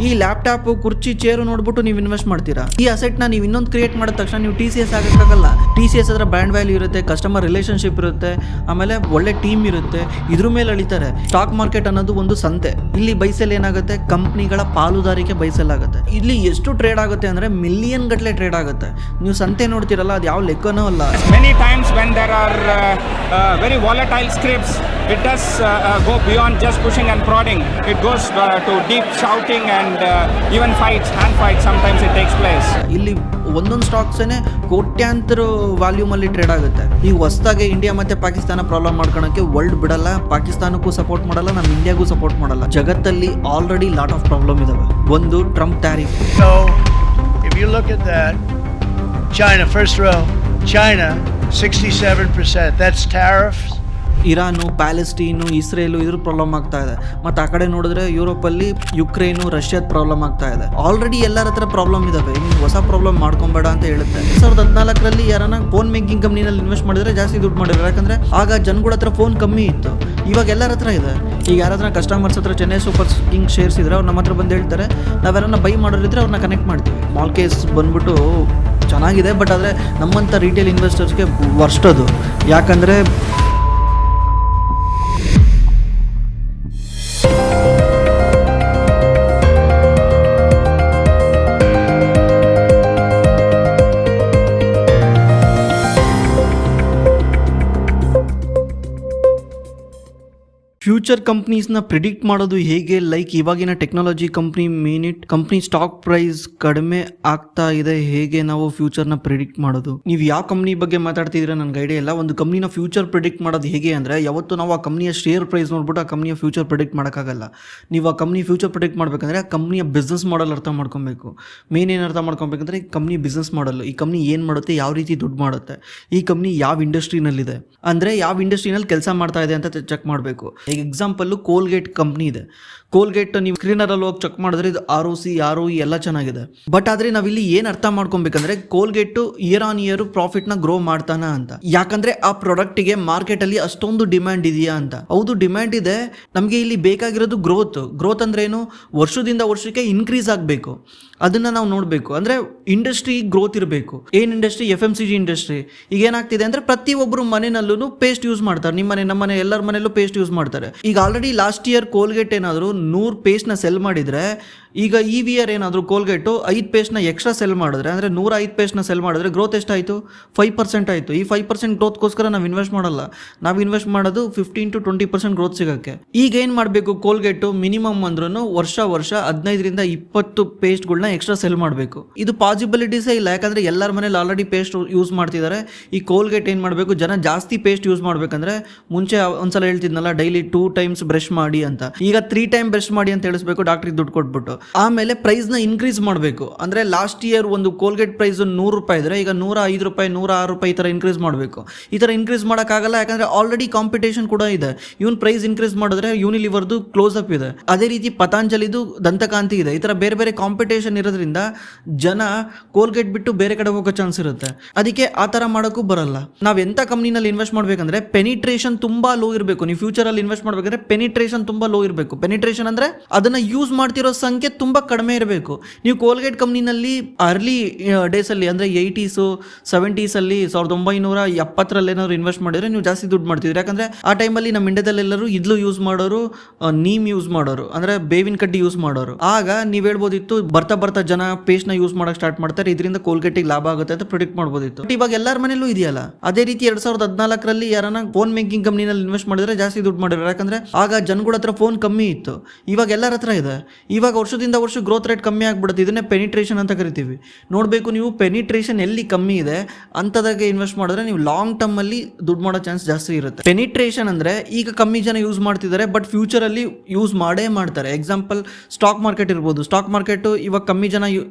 ಈ ಲ್ಯಾಪ್ಟಾಪ್ ಕುರ್ಚಿ ಚೇರು ನೋಡ್ಬಿಟ್ಟು ನೀವು ಇನ್ವೆಸ್ಟ್ ಮಾಡ್ತೀರಾ. ಈ ಅಸೆಟ್ ನ ನೀವು ಇನ್ನೊಂದು ಕ್ರಿಯೇಟ್ ಮಾಡಿದ ತಕ್ಷಣ ನೀವು TCS ಆಗಕ್ಕಾಗಲ್ಲ. TCS ಅದರ ಬ್ರ್ಯಾಂಡ್ ವ್ಯಾಲ್ಯೂ ಇರುತ್ತೆ, ಕಸ್ಟಮರ್ ರಿಲೇಶನ್ಶಿಪ್ ಇರುತ್ತೆ, ಆಮೇಲೆ ಒಳ್ಳೆ ಟೀಮ್ ಇರುತ್ತೆ, ಇದ್ರ ಮೇಲೆ ಅಳಿತಾರೆ. ಸ್ಟಾಕ್ ಮಾರ್ಕೆಟ್ ಅನ್ನೋದು ಒಂದು ಸಂತೆ. ಇಲ್ಲಿ ಬೈಸೆಲ್ ಏನಾಗುತ್ತೆ, ಕಂಪ್ನಿಗಳ ಪಾಲುದಾರಿಕೆ ಬೈಸೆಲ್ ಆಗುತ್ತೆ. ಇಲ್ಲಿ ಎಷ್ಟು ಟ್ರೇಡ್ ಆಗುತ್ತೆ ಅಂದ್ರೆ ಮಿಲಿಯನ್ ಗಟ್ಟಲೆ ಟ್ರೇಡ್ ಆಗುತ್ತೆ. ನೀವು ಸಂತೆ ನೋಡ್ತಿರಲ್ಲ, ಅದು ಯಾವ ಲೆಕ್ಕನೂ ಅಲ್ಲ. Many times when there are very volatile scripts, it does go beyond just pushing and prodding. It goes to deep shouting and even fights, hand fights, sometimes it takes place. ಇಲ್ಲಿ ಒಂದೊಂದು ಸ್ಟಾಕ್ಸೇನೆ ಕೋಟ್ಯಾಂತರ volume ಅಲ್ಲಿ trade ಆಗುತ್ತೆ. ಈಗ ಹೊಸದಾಗಿ India ಮತ್ತೆ Pakistan problem ಮಾಡ್ಕೊಳಕ್ಕೆ world ಬಿಡಲ್ಲ, ಪಾಕಿಸ್ತಾನಕ್ಕೂ ಸಪೋರ್ಟ್ ಮಾಡಲ್ಲ, ನಮ್ಮ ಇಂಡಿಯಾಗೂ ಸಪೋರ್ಟ್ ಮಾಡಲ್ಲ. ಜಗತ್ತಲ್ಲಿ ಆಲ್ರೆಡಿ ಲಾಟ್ ಆಫ್ ಪ್ರಾಬ್ಲಮ್ ಇದಾವೆ. ಒಂದು Trump tariff. So if you look at that, China, first row, China 67%, that's tariffs. Iran, Palestine, Israel ಇದ್ರ ಪ್ರಾಬ್ಲಮ್ ಆಗ್ತಾ ಇದೆ. ಮತ್ತು ಆ ಕಡೆ ನೋಡಿದ್ರೆ ಯುರೋಪಲ್ಲಿ ಯುಕ್ರೇನು, ರಷ್ಯಾದ ಪ್ರಾಬ್ಲಮ್ ಆಗ್ತಾ ಇದೆ. ಆಲ್ರೆಡಿ ಎಲ್ಲರ ಹತ್ರ ಪ್ರಾಬ್ಲಮ್ ಇದಾವೆ. ಇನ್ನು ಹೊಸ ಪ್ರಾಬ್ಲಮ್ ಮಾಡ್ಕೊಬೇಡ ಅಂತ ಹೇಳುತ್ತೆ. 2014 ಯಾರನ್ನ ಫೋನ್ ಮೇಕಿಂಗ್ ಕಂಪ್ನಿನಲ್ಲಿ ಇನ್ವೆಸ್ಟ್ ಮಾಡಿದ್ರೆ ಜಾಸ್ತಿ ದುಡ್ಡು ಮಾಡಿದ್ರು. ಯಾಕಂದ್ರೆ ಆಗ ಜನಗಳ ಹತ್ರ ಫೋನ್ ಕಮ್ಮಿ ಇತ್ತು. ಇವಾಗ ಎಲ್ಲರ ಹತ್ರ ಇದೆ. ಈಗ ಯಾರ ಹತ್ರ ಕಸ್ಟಮರ್ಸ್ ಹತ್ರ ಚೆನ್ನೈ ಸೂಪರ್ ಕಿಂಗ್ ಶೇರ್ಸ್ ಇದ್ರೆ ಅವ್ರು ನಮ್ಮ ಹತ್ರ ಬಂದು ಹೇಳ್ತಾರೆ, ನಾವ್ಯಾರನ್ನ ಬೈ ಮಾಡೋರಿದ್ರೆ ಅವ್ರನ್ನ ಕನೆಕ್ಟ್ ಮಾಡ್ತೀವಿ. ಸ್ಮಾಲ್ ಕೇಸ್ ಬಂದ್ಬಿಟ್ಟು ಚೆನ್ನಾಗಿದೆ, ಬಟ್ ಆದರೆ ನಮ್ಮಂಥ ರಿಟೇಲ್ ಇನ್ವೆಸ್ಟರ್ಸ್ಗೆ ವರ್ಸ್ಟ್ ಅದು. ಯಾಕಂದರೆ ಫ್ಯೂಚರ್ ಕಂಪ್ನೀಸ್ನ ಪ್ರಿಡಿಕ್ಟ್ ಮಾಡೋದು ಹೇಗೆ? ಲೈಕ್ ಇವಾಗಿನ ಟೆಕ್ನಾಲಜಿ ಕಂಪ್ನಿ ಸ್ಟಾಕ್ ಪ್ರೈಸ್ ಕಡಿಮೆ ಆಗ್ತಾ ಇದೆ, ಹೇಗೆ ನಾವು ಫ್ಯೂಚರ್ನ ಪ್ರಿಡಿಕ್ಟ್ ಮಾಡೋದು? ನೀವು ಯಾವ ಕಂಪ್ನಿ ಬಗ್ಗೆ ಮಾತಾಡ್ತಿದ್ರೆ ನನಗೆ ಐಡಿಯಾ ಇಲ್ಲ. ಒಂದು ಕಂಪ್ನಿನ ಫ್ಯೂಚರ್ ಪ್ರಿಡಿಕ್ಟ್ ಮಾಡೋದು ಹೇಗೆ ಅಂದರೆ, ಯಾವತ್ತು ನಾವು ಆ ಕಂಪ್ನಿಯ ಶೇರ್ ಪ್ರೈಸ್ ನೋಡ್ಬಿಟ್ಟು ಆ ಕಂಪ್ನಿಯ ಫ್ಯೂಚರ್ ಪ್ರಿಡಿಕ್ಟ್ ಮಾಡೋಕ್ಕಾಗಲ್ಲ. ನೀವು ಆ ಕಂಪ್ನಿ ಫ್ಯೂಚರ್ ಪ್ರಿಡಿಕ್ಟ್ ಮಾಡಬೇಕಂದ್ರೆ ಆ ಕಂಪ್ನಿಯ ಬಿಸ್ನೆಸ್ ಮಾಡೆಲ್ ಅರ್ಥ ಮಾಡ್ಕೊಬೇಕು. ಮೇನ್ ಏನು ಅರ್ಥ ಮಾಡ್ಕೊಬೇಕಂದ್ರೆ, ಈ ಕಂಪ್ನಿ ಬಿಸ್ನೆಸ್ ಮಾಡಲ್, ಈ ಕಂಪ್ನಿ ಏನು ಮಾಡುತ್ತೆ, ಯಾವ ರೀತಿ ದುಡ್ಡು ಮಾಡುತ್ತೆ, ಈ ಕಂಪ್ನಿ ಯಾವ ಇಂಡಸ್ಟ್ರಿನಲ್ಲಿದೆ, ಅಂದರೆ ಯಾವ ಇಂಡಸ್ಟ್ರಿನಲ್ಲಿ ಕೆಲಸ ಮಾಡ್ತಾ ಇದೆ ಅಂತ ಚೆಕ್ ಮಾಡಬೇಕು. ಎಕ್ಸಾಂಪಲ್ ಕೋಲ್ಗೇಟ್ ಕಂಪ್ನಿ ಇದೆ. ಕೋಲ್ಗೇಟ್ ನೀವು ಸ್ಕ್ರೀನರಲ್ಲಿ ಹೋಗಿ ಚೆಕ್ ಮಾಡಿದ್ರೆ ಇದು ROE ಎಲ್ಲ ಚೆನ್ನಾಗಿದೆ. ಬಟ್ ಆದರೆ ನಾವಿಲ್ಲಿ ಏನು ಅರ್ಥ ಮಾಡ್ಕೊಬೇಕಂದ್ರೆ, ಕೋಲ್ಗೇಟು ಇಯರ್ ಆನ್ ಇಯರ್ ಪ್ರಾಫಿಟ್ನ ಗ್ರೋ ಮಾಡ್ತಾನ ಅಂತ. ಯಾಕಂದ್ರೆ ಆ ಪ್ರಾಡಕ್ಟಿಗೆ ಮಾರ್ಕೆಟಲ್ಲಿ ಅಷ್ಟೊಂದು ಡಿಮ್ಯಾಂಡ್ ಇದೆಯಾ ಅಂತ. ಹೌದು, ಡಿಮ್ಯಾಂಡ್ ಇದೆ. ನಮಗೆ ಇಲ್ಲಿ ಬೇಕಾಗಿರೋದು ಗ್ರೋತ್ ಅಂದ್ರೆ ಏನು, ವರ್ಷದಿಂದ ವರ್ಷಕ್ಕೆ ಇನ್ಕ್ರೀಸ್ ಆಗಬೇಕು. ಅದನ್ನು ನಾವು ನೋಡಬೇಕು. ಅಂದರೆ ಇಂಡಸ್ಟ್ರಿ ಗ್ರೋತ್ ಇರಬೇಕು. ಏನು ಇಂಡಸ್ಟ್ರಿ? FMCG industry. ಈಗ ಏನಾಗ್ತಿದೆ ಅಂದರೆ, ಪ್ರತಿಯೊಬ್ಬರು ಮನೆಯಲ್ಲೂ ಪೇಸ್ಟ್ ಯೂಸ್ ಮಾಡ್ತಾರೆ. ನಮ್ಮ ಮನೆ ಎಲ್ಲರ ಮನೆಯಲ್ಲೂ ಪೇಸ್ಟ್ ಯೂಸ್ ಮಾಡ್ತಾರೆ. ಈಗ ಆಲ್ರೆಡಿ ಲಾಸ್ಟ್ ಇಯರ್ ಕೋಲ್ಗೇಟ್ ಏನಾದರೂ 100 ಪೇಸ್ಟ್ನ ಸೆಲ್ ಮಾಡಿದರೆ, ಈಗ ಈ ಇಯರ್ ಏನಾದರೂ ಕೋಲ್ಗೇಟು 5 ಪೇಸ್ಟ್ನ ಎಕ್ಸ್ಟ್ರಾ ಸೆಲ್ ಮಾಡಿದ್ರೆ, ಅಂದರೆ 105 ಪೇಸ್ಟ್ನ ಸೆಲ್ ಮಾಡಿದ್ರೆ ಗ್ರೋತ್ ಎಷ್ಟಾಯಿತು? 5% ಆಯಿತು. ಈ 5% ಗ್ರೋತ್ಗೋಸ್ಕರ ನಾವು ಇನ್ವೆಸ್ಟ್ ಮಾಡಲ್ಲ. ನಾವು ಇನ್ವೆಸ್ಟ್ ಮಾಡೋದು 15 to 20% ಗ್ರೋತ್ ಸಿಗೋಕ್ಕೆ. ಈಗ ಏನು ಮಾಡಬೇಕು? ಕೋಲ್ಗೇಟು ಮಿನಿಮಮ್ ಅಂದ್ರೂ ವರ್ಷ 15ರಿಂದ 20 ಪೇಸ್ಟ್ಗಳನ್ನ ಎಕ್ಸ್ಟ್ರಾ ಸೆಲ್ ಮಾಡಬೇಕು. ಇದು ಪಾಸಿಬಿಲಿಟೀಸೇ ಇಲ್ಲ. ಯಾಕಂದರೆ ಎಲ್ಲರ ಮನೇಲಿ ಆಲ್ರೆಡಿ ಪೇಸ್ಟ್ ಯೂಸ್ ಮಾಡ್ತಿದ್ದಾರೆ. ಈ ಕೋಲ್ಗೇಟ್ ಏನು ಮಾಡಬೇಕು, ಜನ ಜಾಸ್ತಿ ಪೇಸ್ಟ್ ಯೂಸ್ ಮಾಡಬೇಕಂದ್ರೆ, ಮುಂಚೆ ಒಂದ್ಸಲ ಹೇಳ್ತಿದ್ನಲ್ಲ, ಡೈಲಿ 2 times ಬ್ರಷ್ ಮಾಡಿ ಅಂತ, ಈಗ 3 times ಬ್ರಷ್ ಮಾಡಿ ಅಂತ ಹೇಳಿಸ್ಬೇಕು ಡಾಕ್ಟ್ರಿಗೆ ದುಡ್ಡು ಕೊಟ್ಬಿಟ್ಟು. ಆಮೇಲೆ ಪ್ರೈಸ್ನ ಇನ್ಕ್ರೀಸ್ ಮಾಡಬೇಕು. ಅಂದರೆ ಲಾಸ್ಟ್ ಇಯರ್ ಒಂದು ಕೋಲ್ಗೇಟ್ ಪ್ರೈಸ್ ₹100 ಇದ್ರೆ, ಈಗ ₹105, ₹106 ಈ ಥರ ಇನ್ಕ್ರೀಸ್ ಮಾಡಬೇಕು. ಈ ಥರ ಇನ್ಕ್ರೀಸ್ ಮಾಡೋಕ್ಕಾಗಲ್ಲ. ಯಾಕಂದರೆ ಆಲ್ರೆಡಿ ಕಾಂಪಿಟೇಷನ್ ಕೂಡ ಇದೆ. ಇವನ್ ಪ್ರೈಸ್ ಇನ್ಕ್ರೀಸ್ ಮಾಡಿದ್ರೆ ಯೂನಿಲಿವರ್ದು ಕ್ಲೋಸ್ ಅಪ್ ಇದೆ. ಅದೇ ರೀತಿ ಪತಾಂಜಲಿದು ದಂತಕಾಂತಿ ಇದೆ. ಈ ಥರ ಬೇರೆ ಬೇರೆ ಕಾಂಪಿಟೇಷನ್ ಇರೋದ್ರಿಂದ ಜನ ಕೋಲ್ಗೇಟ್ ಬಿಟ್ಟು ಬೇರೆ ಕಡೆ ಹೋಗೋ ಚಾನ್ಸ್ ಇರುತ್ತೆ. ಅದಕ್ಕೆ ಆ ಥರ ಮಾಡೋಕ್ಕೂ ಬರಲ್ಲ. ನಾವು ಎಂಥ ಕಂಪ್ನಿನಲ್ಲಿ ಇನ್ವೆಸ್ಟ್ ಮಾಡಬೇಕಂದ್ರೆ, ಪೆನಿಟ್ರೇಷನ್ ತುಂಬ ಲೋ ಇರಬೇಕು. ನೀವು ಫ್ಯೂಚರಲ್ಲಿ ಇನ್ವೆಸ್ಟ್ ಮಾಡಬೇಕಂದ್ರೆ ಪೆನಿಟ್ರೇಷನ್ ತುಂಬ ಲೋ ಇರಬೇಕು. ಪೆನಿಟ್ರೇಷನ್ ಅಂದರೆ ಅದನ್ನು ಯೂಸ್ ಮಾಡ್ತಿರೋ ಸಂಖ್ಯೆ ತುಂಬ ಕಡಿಮೆ ಇರಬೇಕು. ನೀವು ಕೋಲ್ಗೇಟ್ ಕಂಪ್ನಿನಲ್ಲಿ ಅರ್ಲಿ ಡೇಸಲ್ಲಿ, ಅಂದರೆ 80s 70s 1970 ಏನಾದ್ರು ಇನ್ವೆಸ್ಟ್ ಮಾಡಿದ್ರೆ ನೀವು ಜಾಸ್ತಿ ದುಡ್ಡು ಮಾಡ್ತಿದ್ರಿ. ಯಾಕಂದರೆ ಆ ಟೈಮಲ್ಲಿ ನಮ್ಮ ಇಂಡಿಯಾದಲ್ಲೆಲ್ಲರೂ ಇದ್ಲು ಯೂಸ್ ಮಾಡೋರು, ನೀಮ್ ಯೂಸ್ ಮಾಡೋರು, ಅಂದರೆ ಬೇವಿನ ಕಡ್ಡಿ ಯೂಸ್ ಮಾಡೋರು. ಆಗ ನೀವು ಹೇಳ್ಬೋದಿತ್ತು, ಬರ್ತಾ ಜನ ಪೇಸ್ಟ್ನ ಯೂಸ್ ಮಾಡೋಕೆ ಸ್ಟಾರ್ಟ್ ಮಾಡ್ತಾರೆ, ಇದರಿಂದ ಕೋಲ್ಗೇಟಿಗೆ ಲಾಭ ಆಗುತ್ತೆ ಅಂತ ಪ್ರಿಡಿಕ್ಟ್ ಮಾಡ್ಬೋದಿತ್ತು. ಬಟ್ ಇವಾಗ ಎಲ್ಲರ ಮನೇಲೂ ಇದೆಯಲ್ಲ. ಅದೇ ರೀತಿ 2014 ಯಾರನ್ನ ಫೋನ್ ಮೇಕಿಂಗ್ ಕಂಪ್ನಿನಲ್ಲಿ ಇನ್ವೆಸ್ಟ್ ಮಾಡಿದ್ರೆ ಜಾಸ್ತಿ ದುಡ್ಡು ಮಾಡಿದ್ರು. ಯಾಕಂದ್ರೆ ಆಗ ಜನಗಳ ಹತ್ರ ಫೋನ್ ಕಮ್ಮಿ ಇತ್ತು. ಇವಾಗ ಎಲ್ಲರ ಹತ್ರ ಇದೆ. ಇವಾಗ ವರ್ಷದಿಂದ ವರ್ಷ ಗ್ರೋತ್ ರೇಟ್ ಕಮ್ಮಿ ಆಗ್ಬಿಡುತ್ತೆ. ಇದನ್ನೇ ಪೆನಿಟ್ರೇಷನ್ ಅಂತ ಕರಿತೀವಿ. ನೋಡಬೇಕು, ನೀವು ಪೆನಿಟ್ರೇಷನ್ ಎಲ್ಲಿ ಕಮ್ಮಿ ಇದೆ ಅಂತದಾಗೆ ಇನ್ವೆಸ್ಟ್ ಮಾಡಿದ್ರೆ ನೀವು ಲಾಂಗ್ ಟರ್ಮ್ ಅಲ್ಲಿ ದುಡ್ಡು ಮಾಡೋ ಚಾನ್ಸ್ ಜಾಸ್ತಿ ಇರುತ್ತೆ. ಪೆನಿಟ್ರೇಷನ್ ಅಂದ್ರೆ ಈಗ ಕಮ್ಮಿ ಜನ ಯೂಸ್ ಮಾಡ್ತಿದ್ದಾರೆ, ಬಟ್ ಫ್ಯೂಚರ್ ಅಲ್ಲಿ ಯೂಸ್ ಮಾಡೇ ಮಾಡ್ತಾರೆ. ಎಕ್ಸಾಂಪಲ್ ಸ್ಟಾಕ್ ಮಾರ್ಕೆಟ್ ಇರ್ಬೋದು. ಸ್ಟಾಕ್ ಮಾರ್ಕೆಟ್ ಇವಾಗ ಕಮ್ಮಿ ಜನ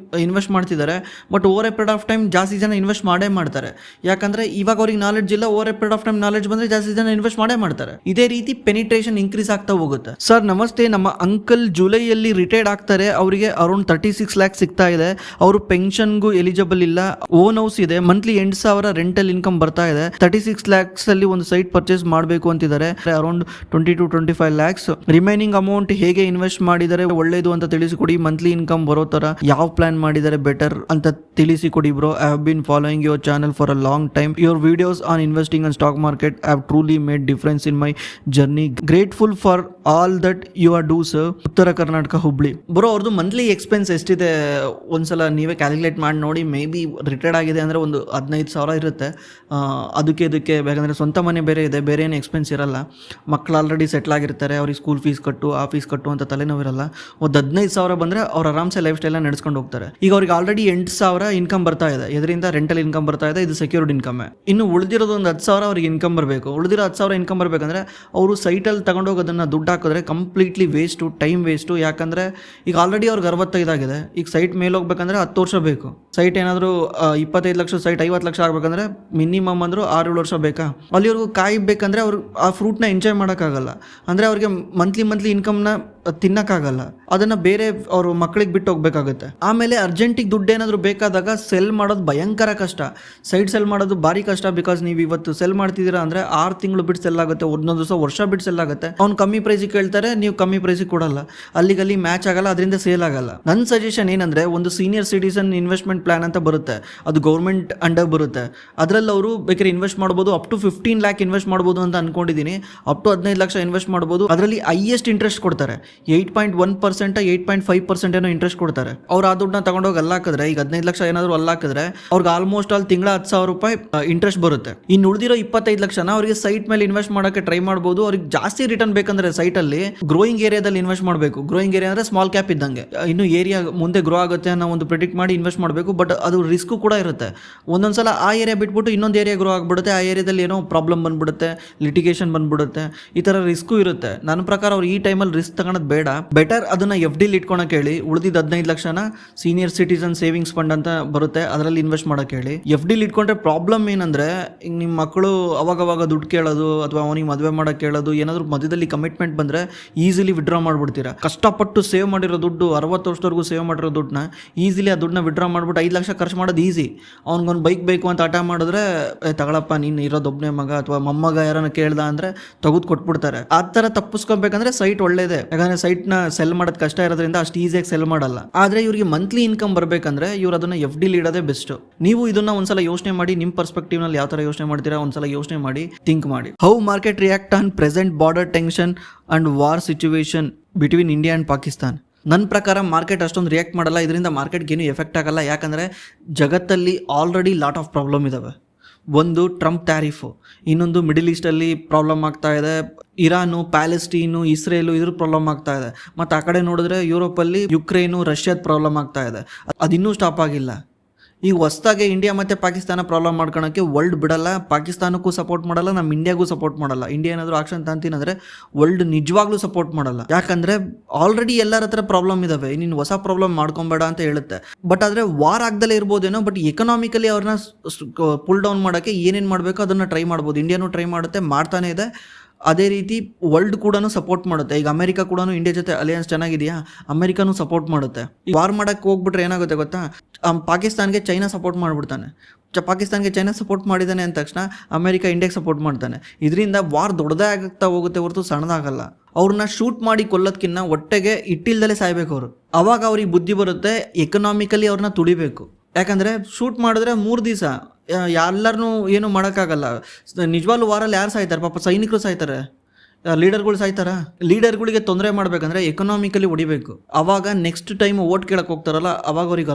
ಇನ್ವೆಸ್ಟ್ ಮಾಡ್ತಿದ್ದಾರೆ, but over A period of time ಜಾಸ್ತಿ ಜನ ಇನ್ವೆಸ್ಟ್ ಮಾಡೇ ಮಾಡ್ತಾರೆ. ಯಾಕಂದ್ರೆ ಇವಾಗ ಅವ್ರಿಗೆ ನಾಲೆಡ್ಜ್ ಇಲ್ಲ, over A period of time knowledge ಬಂದ್ರೆ ಜಾಸ್ತಿ ಜನ ಇನ್ವೆಸ್ಟ್ ಮಾಡೇ ಮಾಡ್ತಾರೆ. ಇದೇ ರೀತಿ ಪೆನಿಟ್ರೇಷನ್ ಇನ್ಕ್ರೀಸ್ ಆಗ್ತಾ ಹೋಗುತ್ತೆ. ಸರ್ ನಮಸ್ತೆ, ನಮ್ಮ ಅಂಕಲ್ ಜುಲೈಯಲ್ಲಿ ರಿಟೈರ್ಡ್ ಆಗ್ತಾ ಮಾಡ್ತಾರೆ ಅವರಿಗೆ ಅರೌಂಡ್ 36 ಲ್ಯಾಕ್ಸ್ ಸಿಗ್ತಾ ಇದೆ. ಅವರು ಪೆನ್ಷನ್ಗೂ ಎಲಿಜಿಬಲ್ ಇಲ್ಲ. ಓನ್ ಹೌಸ್ ಇದೆ, ಮಂತ್ಲಿ 8,000 ರೆಂಟಲ್ ಇನ್ಕಮ್ ಬರ್ತಾ ಇದೆ. 36 ಲ್ಯಾಕ್ಸ್ ಅಲ್ಲಿ ಒಂದು ಸೈಟ್ ಪರ್ಚೇಸ್ ಮಾಡಬೇಕು ಅಂತಿದ್ದಾರೆ. Around 20 to 25 lakhs. Remaining amount ಹೇಗೆ ಇನ್ವೆಸ್ಟ್ ಮಾಡಿದರೆ ಒಳ್ಳೇದು ಅಂತ ತಿಳಿಸಿಕೊಡಿ. ಮಂತ್ಲಿ ಇನ್ಕಮ್ ಬರೋ ತರ ಯಾವ ಪ್ಲಾನ್ ಮಾಡಿದರೆ ಬೆಟರ್ ಅಂತ ತಿಳಿಸಿಕೊಡಿ bro. I have been following your channel for a long time. Your videos on investing and stock market have truly made difference in my journey. Grateful for all that you are do sir. Uttara Karnataka, Hubli. Bro ಅವ್ರದ್ದು monthly expense ಎಷ್ಟಿದೆ ಒಂದ್ಸಲ ನೀವೇ calculate ಮಾಡಿ ನೋಡಿ. May be retired ಆಗಿದೆ ಅಂದರೆ ಒಂದು 15,000 ಇರುತ್ತೆ. ಅದಕ್ಕೆ ಬೇಕಂದರೆ ಸ್ವಂತ ಮನೆ ಬೇರೆ ಇದೆ, ಬೇರೆ ಏನು ಎಕ್ಸ್ಪೆನ್ಸ್ ಇರಲ್ಲ. ಮಕ್ಕಳು ಆಲ್ರೆಡಿ ಸೆಟ್ಲ್ ಆಗಿರ್ತಾರೆ, ಅವ್ರಿಗೆ ಸ್ಕೂಲ್ ಫೀಸ್ ಕಟ್ಟು ಆ ಫೀಸ್ ಕಟ್ಟು ಅಂತ ತಲೆನೋವಿರಲ್ಲ. ಒಂದು 15,000 ಬಂದರೆ ಅವ್ರು ಆರಾಮ್ಸೆ ಲೈಫ್ ಸ್ಟೈಲ್ನ ನಡೆಸ್ಕೊಂಡು ಹೋಗ್ತಾರೆ. ಈಗ ಅವ್ರಿಗೆ ಆಲ್ರೆಡಿ 8,000 ಇನ್ಕಮ್ ಬರ್ತಾ ಇದೆ. ಇದರಿಂದ ರೆಂಟಲ್ ಇನ್ಕಮ್ ಬರ್ತಾ ಇದೆ, ಇದು ಸೆಕ್ಯೂರ್ಡ್ ಇನ್ಕಮ್. ಇನ್ನು ಉಳಿದಿರೋದು ಒಂದು 10,000 ಅವ್ರಿಗೆ ಇನ್ಕಮ್ ಬರಬೇಕು. ಉಳಿದಿರೋ 10,000 ಇನ್ಕಮ್ ಬರಬೇಕಂದ್ರೆ ಅವರು ಸೈಟಲ್ಲಿ ತಗೊಂಡೋಗಿ ಅದನ್ನು ದುಡ್ಡು ಹಾಕಿದ್ರೆ ಕಂಪ್ಲೀಟ್ಲಿ ವೇಸ್ಟು, ಟೈಮ್ ವೇಸ್ಟು. ಯಾಕಂದರೆ ಈಗ ಆಲ್ರೆಡಿ ಅವ್ರಿಗೆ 65 ಆಗಿದೆ. ಈಗ ಸೈಟ್ ಮೇಲೆ ಹೋಗ್ಬೇಕಂದ್ರೆ 10 ವರ್ಷ ಬೇಕು. ಸೈಟ್ ಏನಾದರೂ 25 ಲಕ್ಷ ಸೈಟ್ 50 ಲಕ್ಷ ಆಗಬೇಕಂದ್ರೆ ಮಿನಿಮಮ್ ಅಂದರೂ 6-7 ವರ್ಷ ಬೇಕಾ. ಅಲ್ಲಿವರೆಗೂ ಕಾಯಬೇಕಂದ್ರೆ ಅವ್ರು ಆ ಫ್ರೂಟ್ನ ಎಂಜಾಯ್ ಮಾಡೋಕ್ಕಾಗಲ್ಲ. ಅಂದರೆ ಅವ್ರಿಗೆ ಮಂತ್ಲಿ ಇನ್ಕಮ್ನ ತಿನ್ನೋಕ್ಕಾಗಲ್ಲ. ಅದನ್ನು ಬೇರೆ ಅವರು ಮಕ್ಕಳಿಗೆ ಬಿಟ್ಟು ಹೋಗ್ಬೇಕಾಗುತ್ತೆ. ಆಮೇಲೆ ಅರ್ಜೆಂಟಿಗೆ ದುಡ್ಡು ಏನಾದರೂ ಬೇಕಾದಾಗ ಸೆಲ್ ಮಾಡೋದು ಭಯಂಕರ ಕಷ್ಟ. ಸೈಟ್ ಸೆಲ್ ಮಾಡೋದು ಭಾರಿ ಕಷ್ಟ. ಬಿಕಾಸ್ ನೀವು ಇವತ್ತು ಸೆಲ್ ಮಾಡ್ತಿದ್ದೀರಾ ಅಂದರೆ 6 ತಿಂಗಳು ಬಿಟ್ಟು ಸೆಲ್ ಆಗುತ್ತೆ, ಒಂದೊಂದು ದಿವಸ ವರ್ಷ ಬಿಟ್ಟು ಸೆಲ್ ಆಗುತ್ತೆ. ಅವ್ನು ಕಮ್ಮಿ ಪ್ರೈಸಿಗೆ ಕೇಳ್ತಾರೆ, ನೀವು ಕಮ್ಮಿ ಪ್ರೈಸಿಗೆ ಕೊಡಲ್ಲ, ಅಲ್ಲಿಗಲ್ಲಿ ಮ್ಯಾಚ್ ಆಗಲ್ಲ, ಅದರಿಂದ ಸೇಲ್ ಆಗಲ್ಲ. ನನ್ನ ಸಜೆಷನ್ ಏನಂದರೆ ಒಂದು ಸೀನಿಯರ್ ಸಿಟಿಸನ್ ಇನ್ವೆಸ್ಟ್ಮೆಂಟ್ ಪ್ಲಾನ್ ಅಂತ ಬರುತ್ತೆ, ಅದು ಗೌರ್ಮೆಂಟ್ ಅಂಡರ್ ಬರುತ್ತೆ. ಅದರಲ್ಲಿ ಅವರು ಬೇಕಾದ್ರೆ ಇನ್ವೆಸ್ಟ್ ಮಾಡ್ಬೋದು. ಅಪ್ ಟು 15 ಲ್ಯಾಕ್ ಇನ್ವೆಸ್ಟ್ ಮಾಡ್ಬೋದು ಅಂತ ಅನ್ಕೊಂಡಿದ್ದೀನಿ. ಅಪ್ ಟು 15 ಲಕ್ಷ ಇನ್ವೆಸ್ಟ್ ಮಾಡ್ಬೋದು. ಅದರಲ್ಲಿ ಹೈಯೆಸ್ಟ್ ಇಂಟ್ರೆಸ್ಟ್ ಕೊಡ್ತಾರೆ. 8.1% 8.5% ಏನೋ ಇಂಟ್ರೆಸ್ಟ್ ಕೊಡ್ತಾರೆ. ಅವ್ರು ಆ ದುಡ್ಡನ್ನ ತಗೊಂಡೋಗಿ ಅಲ್ಲಾಕಿದ್ರೆ, ಈಗ 15 ಲಕ್ಷ ಏನಾದರೂ ಅಲ್ಲಾಕಿದ್ರೆ ಅವ್ರಿಗೆ ಆಲ್ಮೋಸ್ಟ್ ಅಲ್ಲಿ ತಿಂಗಳ 10,000 ರೂಪಾಯಿ ಇಂಟ್ರೆಸ್ಟ್ ಬರುತ್ತೆ. ಇನ್ನು ಉಳಿದಿರೋ 25 ಲಕ್ಷನ ಅವರಿಗೆ ಸೈಟ್ ಮೇಲೆ ಇನ್ವೆಸ್ಟ್ ಮಾಡೋಕ್ಕೆ ಟ್ರೈ ಮಾಡ್ಬೋದು. ಅವ್ರಿಗೆ ಜಾಸ್ತಿ ರಿಟರ್ನ್ ಬೇಕಂದ್ರೆ ಸೈಟಲ್ಲಿ ಗ್ರೋಯಿಂಗ್ ಏರಿಯಾದಲ್ಲಿ ಇನ್ವೆಸ್ಟ್ ಮಾಡಬೇಕು. ಗ್ರೋಯಿಂಗ್ ಏರಿಯಾ ಅಂದರೆ ಸ್ಮಾಲ್ ಕ್ಯಾಪ್ ಇದ್ದಂಗೆ. ಇನ್ನು ಏರಿಯಾ ಮುಂದೆ ಗ್ರೋ ಆಗುತ್ತೆ ಅನ್ನೋ ಒಂದು ಪ್ರಿಡಿಕ್ಟ್ ಮಾಡಿ ಇನ್ವೆಸ್ಟ್ ಮಾಡಬೇಕು. ಬಟ್ ಅದು ರಿಸ್ಕು ಕೂಡ ಇರುತ್ತೆ. ಒಂದೊಂದ್ಸಲ ಆ ಏರಿಯಾ ಬಿಟ್ಬಿಟ್ಟು ಇನ್ನೊಂದು ಏರಿಯಾ ಗ್ರೋ ಆಗಿಬಿಡುತ್ತೆ. ಆ ಏರಿಯಾದಲ್ಲಿ ಏನೋ ಪ್ರಾಬ್ಲಮ್ ಬಂದ್ಬಿಡುತ್ತೆ, ಲಿಟಿಗೇಷನ್ ಬಂದ್ಬಿಡುತ್ತೆ, ಈ ಥರ ರಿಸ್ಕು ಇರುತ್ತೆ. ನನ್ನ ಪ್ರಕಾರ ಅವ್ರು ಈ ಟೈಮಲ್ಲಿ ರಿಸ್ಕ್ ತಗೊಳೋದು ಬೇಡ. ಬೆಟರ್ ಅದನ್ನ FD ಇಟ್ಕೊಳಕ್ಕೆ ಹೇಳಿ. ಉಳಿದಿದ್ದ 15 ಲಕ್ಷನ ಸೀನಿಯರ್ ಸಿಟಿಸನ್ ಸೇವಿಂಗ್ಸ್ ಫಂಡ್ ಅಂತ ಬರುತ್ತೆ, ಅದರಲ್ಲಿ ಇನ್ವೆಸ್ಟ್ ಮಾಡಕ್ಕೆ ಹೇಳಿ. FD ಇಟ್ಕೊಂಡ್ರೆ ಪ್ರಾಬ್ಲಮ್ ಏನಂದ್ರೆ, ಈಗ ನಿಮ್ಮ ಮಕ್ಕಳು ಅವಾಗವಾಗ ದುಡ್ಡು ಕೇಳೋದು ಅಥವಾ ಅವನಿಗೆ ಮದುವೆ ಮಾಡಕ್ಕೆ ಕೇಳೋದು, ಏನಾದರೂ ಮಧ್ಯದಲ್ಲಿ ಕಮಿಟ್ಮೆಂಟ್ ಬಂದರೆ ಈಸಿಲಿ ವಿಡ್ರಾ ಮಾಡ್ಬಿಡ್ತೀರಾ. ಕಷ್ಟಪಟ್ಟು ಸೇವ್ ಮಾಡಿರೋ ದುಡ್ಡು, 60 ವರ್ಷದವರೆಗೂ ಸೇವ್ ಮಾಡಿರೋ ದುಡ್ಡನ್ನ ಈಸಿಲಿ ಆ ದುಡ್ಡನ್ನ ವಿಡ್ರಾ ಮಾಡ್ಬಿಟ್ಟು 5 ಲಕ್ಷ ಖರ್ಚು ಮಾಡೋದು ಈಸಿ. ಅವ್ನಿಗೊಂದು ಬೈಕ್ ಬೇಕು ಅಂತ ಹಠ ಮಾಡಿದ್ರೆ, ತಗೊಳಪ್ಪ ನೀನು ಇರೋದೊಬ್ಬನೇ ಮಗ ಅಥವಾ ಮೊಮ್ಮಗ ಯಾರನ್ನ ಕೇಳ್ದ ಅಂದರೆ ತೆಗೆದು ಕೊಟ್ಬಿಡ್ತಾರೆ. ಆ ಥರ ತಪ್ಪಿಸ್ಕೊಬೇಕಂದ್ರೆ ಸೈಟ್ ಒಳ್ಳೇದೇ. ಯಾಕಂದರೆ ಸೈಟ್ನ ಸೆಲ್ ಮಾಡೋದು ಕಷ್ಟ ಇರೋದ್ರಿಂದ ಅಷ್ಟು ಈಸಿಯಾಗಿ ಸೆಲ್ ಮಾಡಲ್ಲ. ಆದರೆ ಇವರಿಗೆ ಮಂತ್ಲಿ ಇನ್ಕಮ್ ಬರಬೇಕಂದ್ರೆ ಇವ್ರು ಅದನ್ನು FD ಇಡೋದೇ ಬೆಸ್ಟ್. ನೀವು ಇದನ್ನ ಒಂದ್ಸಲ ಯೋಚನೆ ಮಾಡಿ, ನಿಮ್ಮ ಪರ್ಸ್ಪೆಕ್ಟಿವ್ ನಲ್ಲಿ ಯಾವ ತರ ಯೋಚನೆ ಮಾಡ್ತೀರಾ ಒಂದ್ಸಲ ಯೋಚನೆ ಮಾಡಿ, ಥಿಂಕ್ ಮಾಡಿ. How market react on present border tension and war situation between India and Pakistan. ನನ್ನ ಪ್ರಕಾರ ಮಾರ್ಕೆಟ್ ಅಷ್ಟೊಂದು ರಿಯಾಕ್ಟ್ ಮಾಡಲ್ಲ. ಇದರಿಂದ ಮಾರ್ಕೆಟ್ಗೆ ಏನು ಎಫೆಕ್ಟ್ ಆಗಲ್ಲ. ಯಾಕಂದರೆ ಜಗತ್ತಲ್ಲಿ ಆಲ್ರೆಡಿ ಲಾಟ್ ಆಫ್ ಪ್ರಾಬ್ಲಮ್ ಇದಾವೆ. ಒಂದು ಟ್ರಂಪ್ ಟ್ಯಾರಿಫು, ಇನ್ನೊಂದು ಮಿಡಲ್ ಈಸ್ಟಲ್ಲಿ ಪ್ರಾಬ್ಲಮ್ ಆಗ್ತಾ ಇದೆ, ಇರಾನು, ಪ್ಯಾಲೆಸ್ಟೀನು, ಇಸ್ರೇಲು ಇದ್ರ ಪ್ರಾಬ್ಲಮ್ ಆಗ್ತಾ ಇದೆ. ಮತ್ತು ಆ ಕಡೆ ನೋಡಿದ್ರೆ ಯುರೋಪಲ್ಲಿ ಯುಕ್ರೇನು, ರಷ್ಯಾದ ಪ್ರಾಬ್ಲಮ್ ಆಗ್ತಾ ಇದೆ. ಅದಿನ್ನೂ ಸ್ಟಾಪ್ ಆಗಿಲ್ಲ. ಈಗ ಹೊಸ್ದಾಗೆ ಇಂಡಿಯಾ ಮತ್ತು ಪಾಕಿಸ್ತಾನ ಪ್ರಾಬ್ಲಮ್ ಮಾಡ್ಕೊಳಕ್ಕೆ ವರ್ಲ್ಡ್ ಬಿಡಲ್ಲ. ಪಾಕಿಸ್ತಾನಕ್ಕೂ ಸಪೋರ್ಟ್ ಮಾಡಲ್ಲ, ನಮ್ಮ ಇಂಡಿಯಾಗೂ ಸಪೋರ್ಟ್ ಮಾಡಲ್ಲ. ಇಂಡಿಯಾ ಏನಾದರೂ ಆಕ್ಷನ್ ತಂತೀನಂದರೆ ವರ್ಲ್ಡ್ ನಿಜವಾಗ್ಲೂ ಸಪೋರ್ಟ್ ಮಾಡಲ್ಲ. ಯಾಕಂದರೆ ಆಲ್ರೆಡಿ ಎಲ್ಲರ ಹತ್ರ ಪ್ರಾಬ್ಲಮ್ ಇದಾವೆ, ನೀನು ಹೊಸ ಪ್ರಾಬ್ಲಮ್ ಮಾಡ್ಕೊಬೇಡ ಅಂತ ಹೇಳುತ್ತೆ. ಬಟ್ ಆದರೆ ವಾರ್ ಆಗ್ದಲೇ ಇರ್ಬೋದೇನೋ, ಬಟ್ ಎಕನಾಮಿಕಲಿ ಅವ್ರನ್ನ ಪುಲ್ ಡೌನ್ ಮಾಡೋಕ್ಕೆ ಏನೇನು ಮಾಡಬೇಕು ಅದನ್ನು ಟ್ರೈ ಮಾಡ್ಬೋದು. ಇಂಡಿಯಾನೂ ಟ್ರೈ ಮಾಡುತ್ತೆ, ಮಾಡ್ತಾನೆ ಇದೆ. ಅದೇ ರೀತಿ ವರ್ಲ್ಡ್ ಕೂಡ ಸಪೋರ್ಟ್ ಮಾಡುತ್ತೆ. ಈಗ ಅಮೆರಿಕ ಕೂಡ ಇಂಡಿಯಾ ಜೊತೆ ಅಲಯನ್ಸ್ ಚೆನ್ನಾಗಿದೆಯಾ, ಅಮೆರಿಕನೂ ಸಪೋರ್ಟ್ ಮಾಡುತ್ತೆ. ವಾರ್ ಮಾಡೋಕ್ಕೆ ಹೋಗ್ಬಿಟ್ರೆ ಏನಾಗುತ್ತೆ ಗೊತ್ತಾ, ಪಾಕಿಸ್ತಾನ್ಗೆ ಚೈನಾ ಸಪೋರ್ಟ್ ಮಾಡಿಬಿಡ್ತಾನೆ. ಪಾಕಿಸ್ತಾನ್ಗೆ ಚೈನಾ ಸಪೋರ್ಟ್ ಮಾಡಿದ್ದಾನೆ ಅಂದ ತಕ್ಷಣ ಅಮೆರಿಕ ಇಂಡಿಯಾಗೆ ಸಪೋರ್ಟ್ ಮಾಡ್ತಾನೆ. ಇದರಿಂದ ವಾರ್ ದೊಡ್ಡದೇ ಆಗ್ತಾ ಹೋಗುತ್ತೆ ಹೊರತು ಸಣ್ಣದಾಗಲ್ಲ. ಅವ್ರನ್ನ ಶೂಟ್ ಮಾಡಿ ಕೊಲ್ಲೋದಕ್ಕಿಂತ ಒಟ್ಟಿಗೆ ಇಟ್ಟಿಲ್ದಲೇ ಸಾಯ್ಬೇಕು ಅವರು. ಅವಾಗ ಅವ್ರಿಗೆ ಬುದ್ಧಿ ಬರುತ್ತೆ, ಎಕನಾಮಿಕಲಿ ಅವ್ರನ್ನ ತುಳಿಬೇಕು. ಯಾಕಂದರೆ ಶೂಟ್ ಮಾಡಿದ್ರೆ 3 ದಿವಸ ಎಲ್ಲರನ್ನೂ ಏನೂ ಮಾಡೋಕ್ಕಾಗಲ್ಲ. ನಿಜವಾಗ್ಲೂ ವಾರಲ್ಲಿ ಯಾರು ಸಾಯ್ತಾರೆ? ಪಾಪ ಸೈನಿಕರು ಸಾಯ್ತಾರೆ, ಲೀಡರ್ಗಳು ಸಾಯ್ತಾರ. ಲೀಡರ್ಗಳಿಗೆ ತೊಂದರೆ ಮಾಡಬೇಕಂದ್ರೆ ಎಕನಾಮಿಕಲಿ ಹೊಡಿಬೇಕು. ಆವಾಗ ನೆಕ್ಸ್ಟ್ ಟೈಮ್ ಓಟ್ ಕೇಳಕ್ಕೆ ಹೋಗ್ತಾರಲ್ಲ, ಅವಾಗ ಅವ್ರಿಗೆ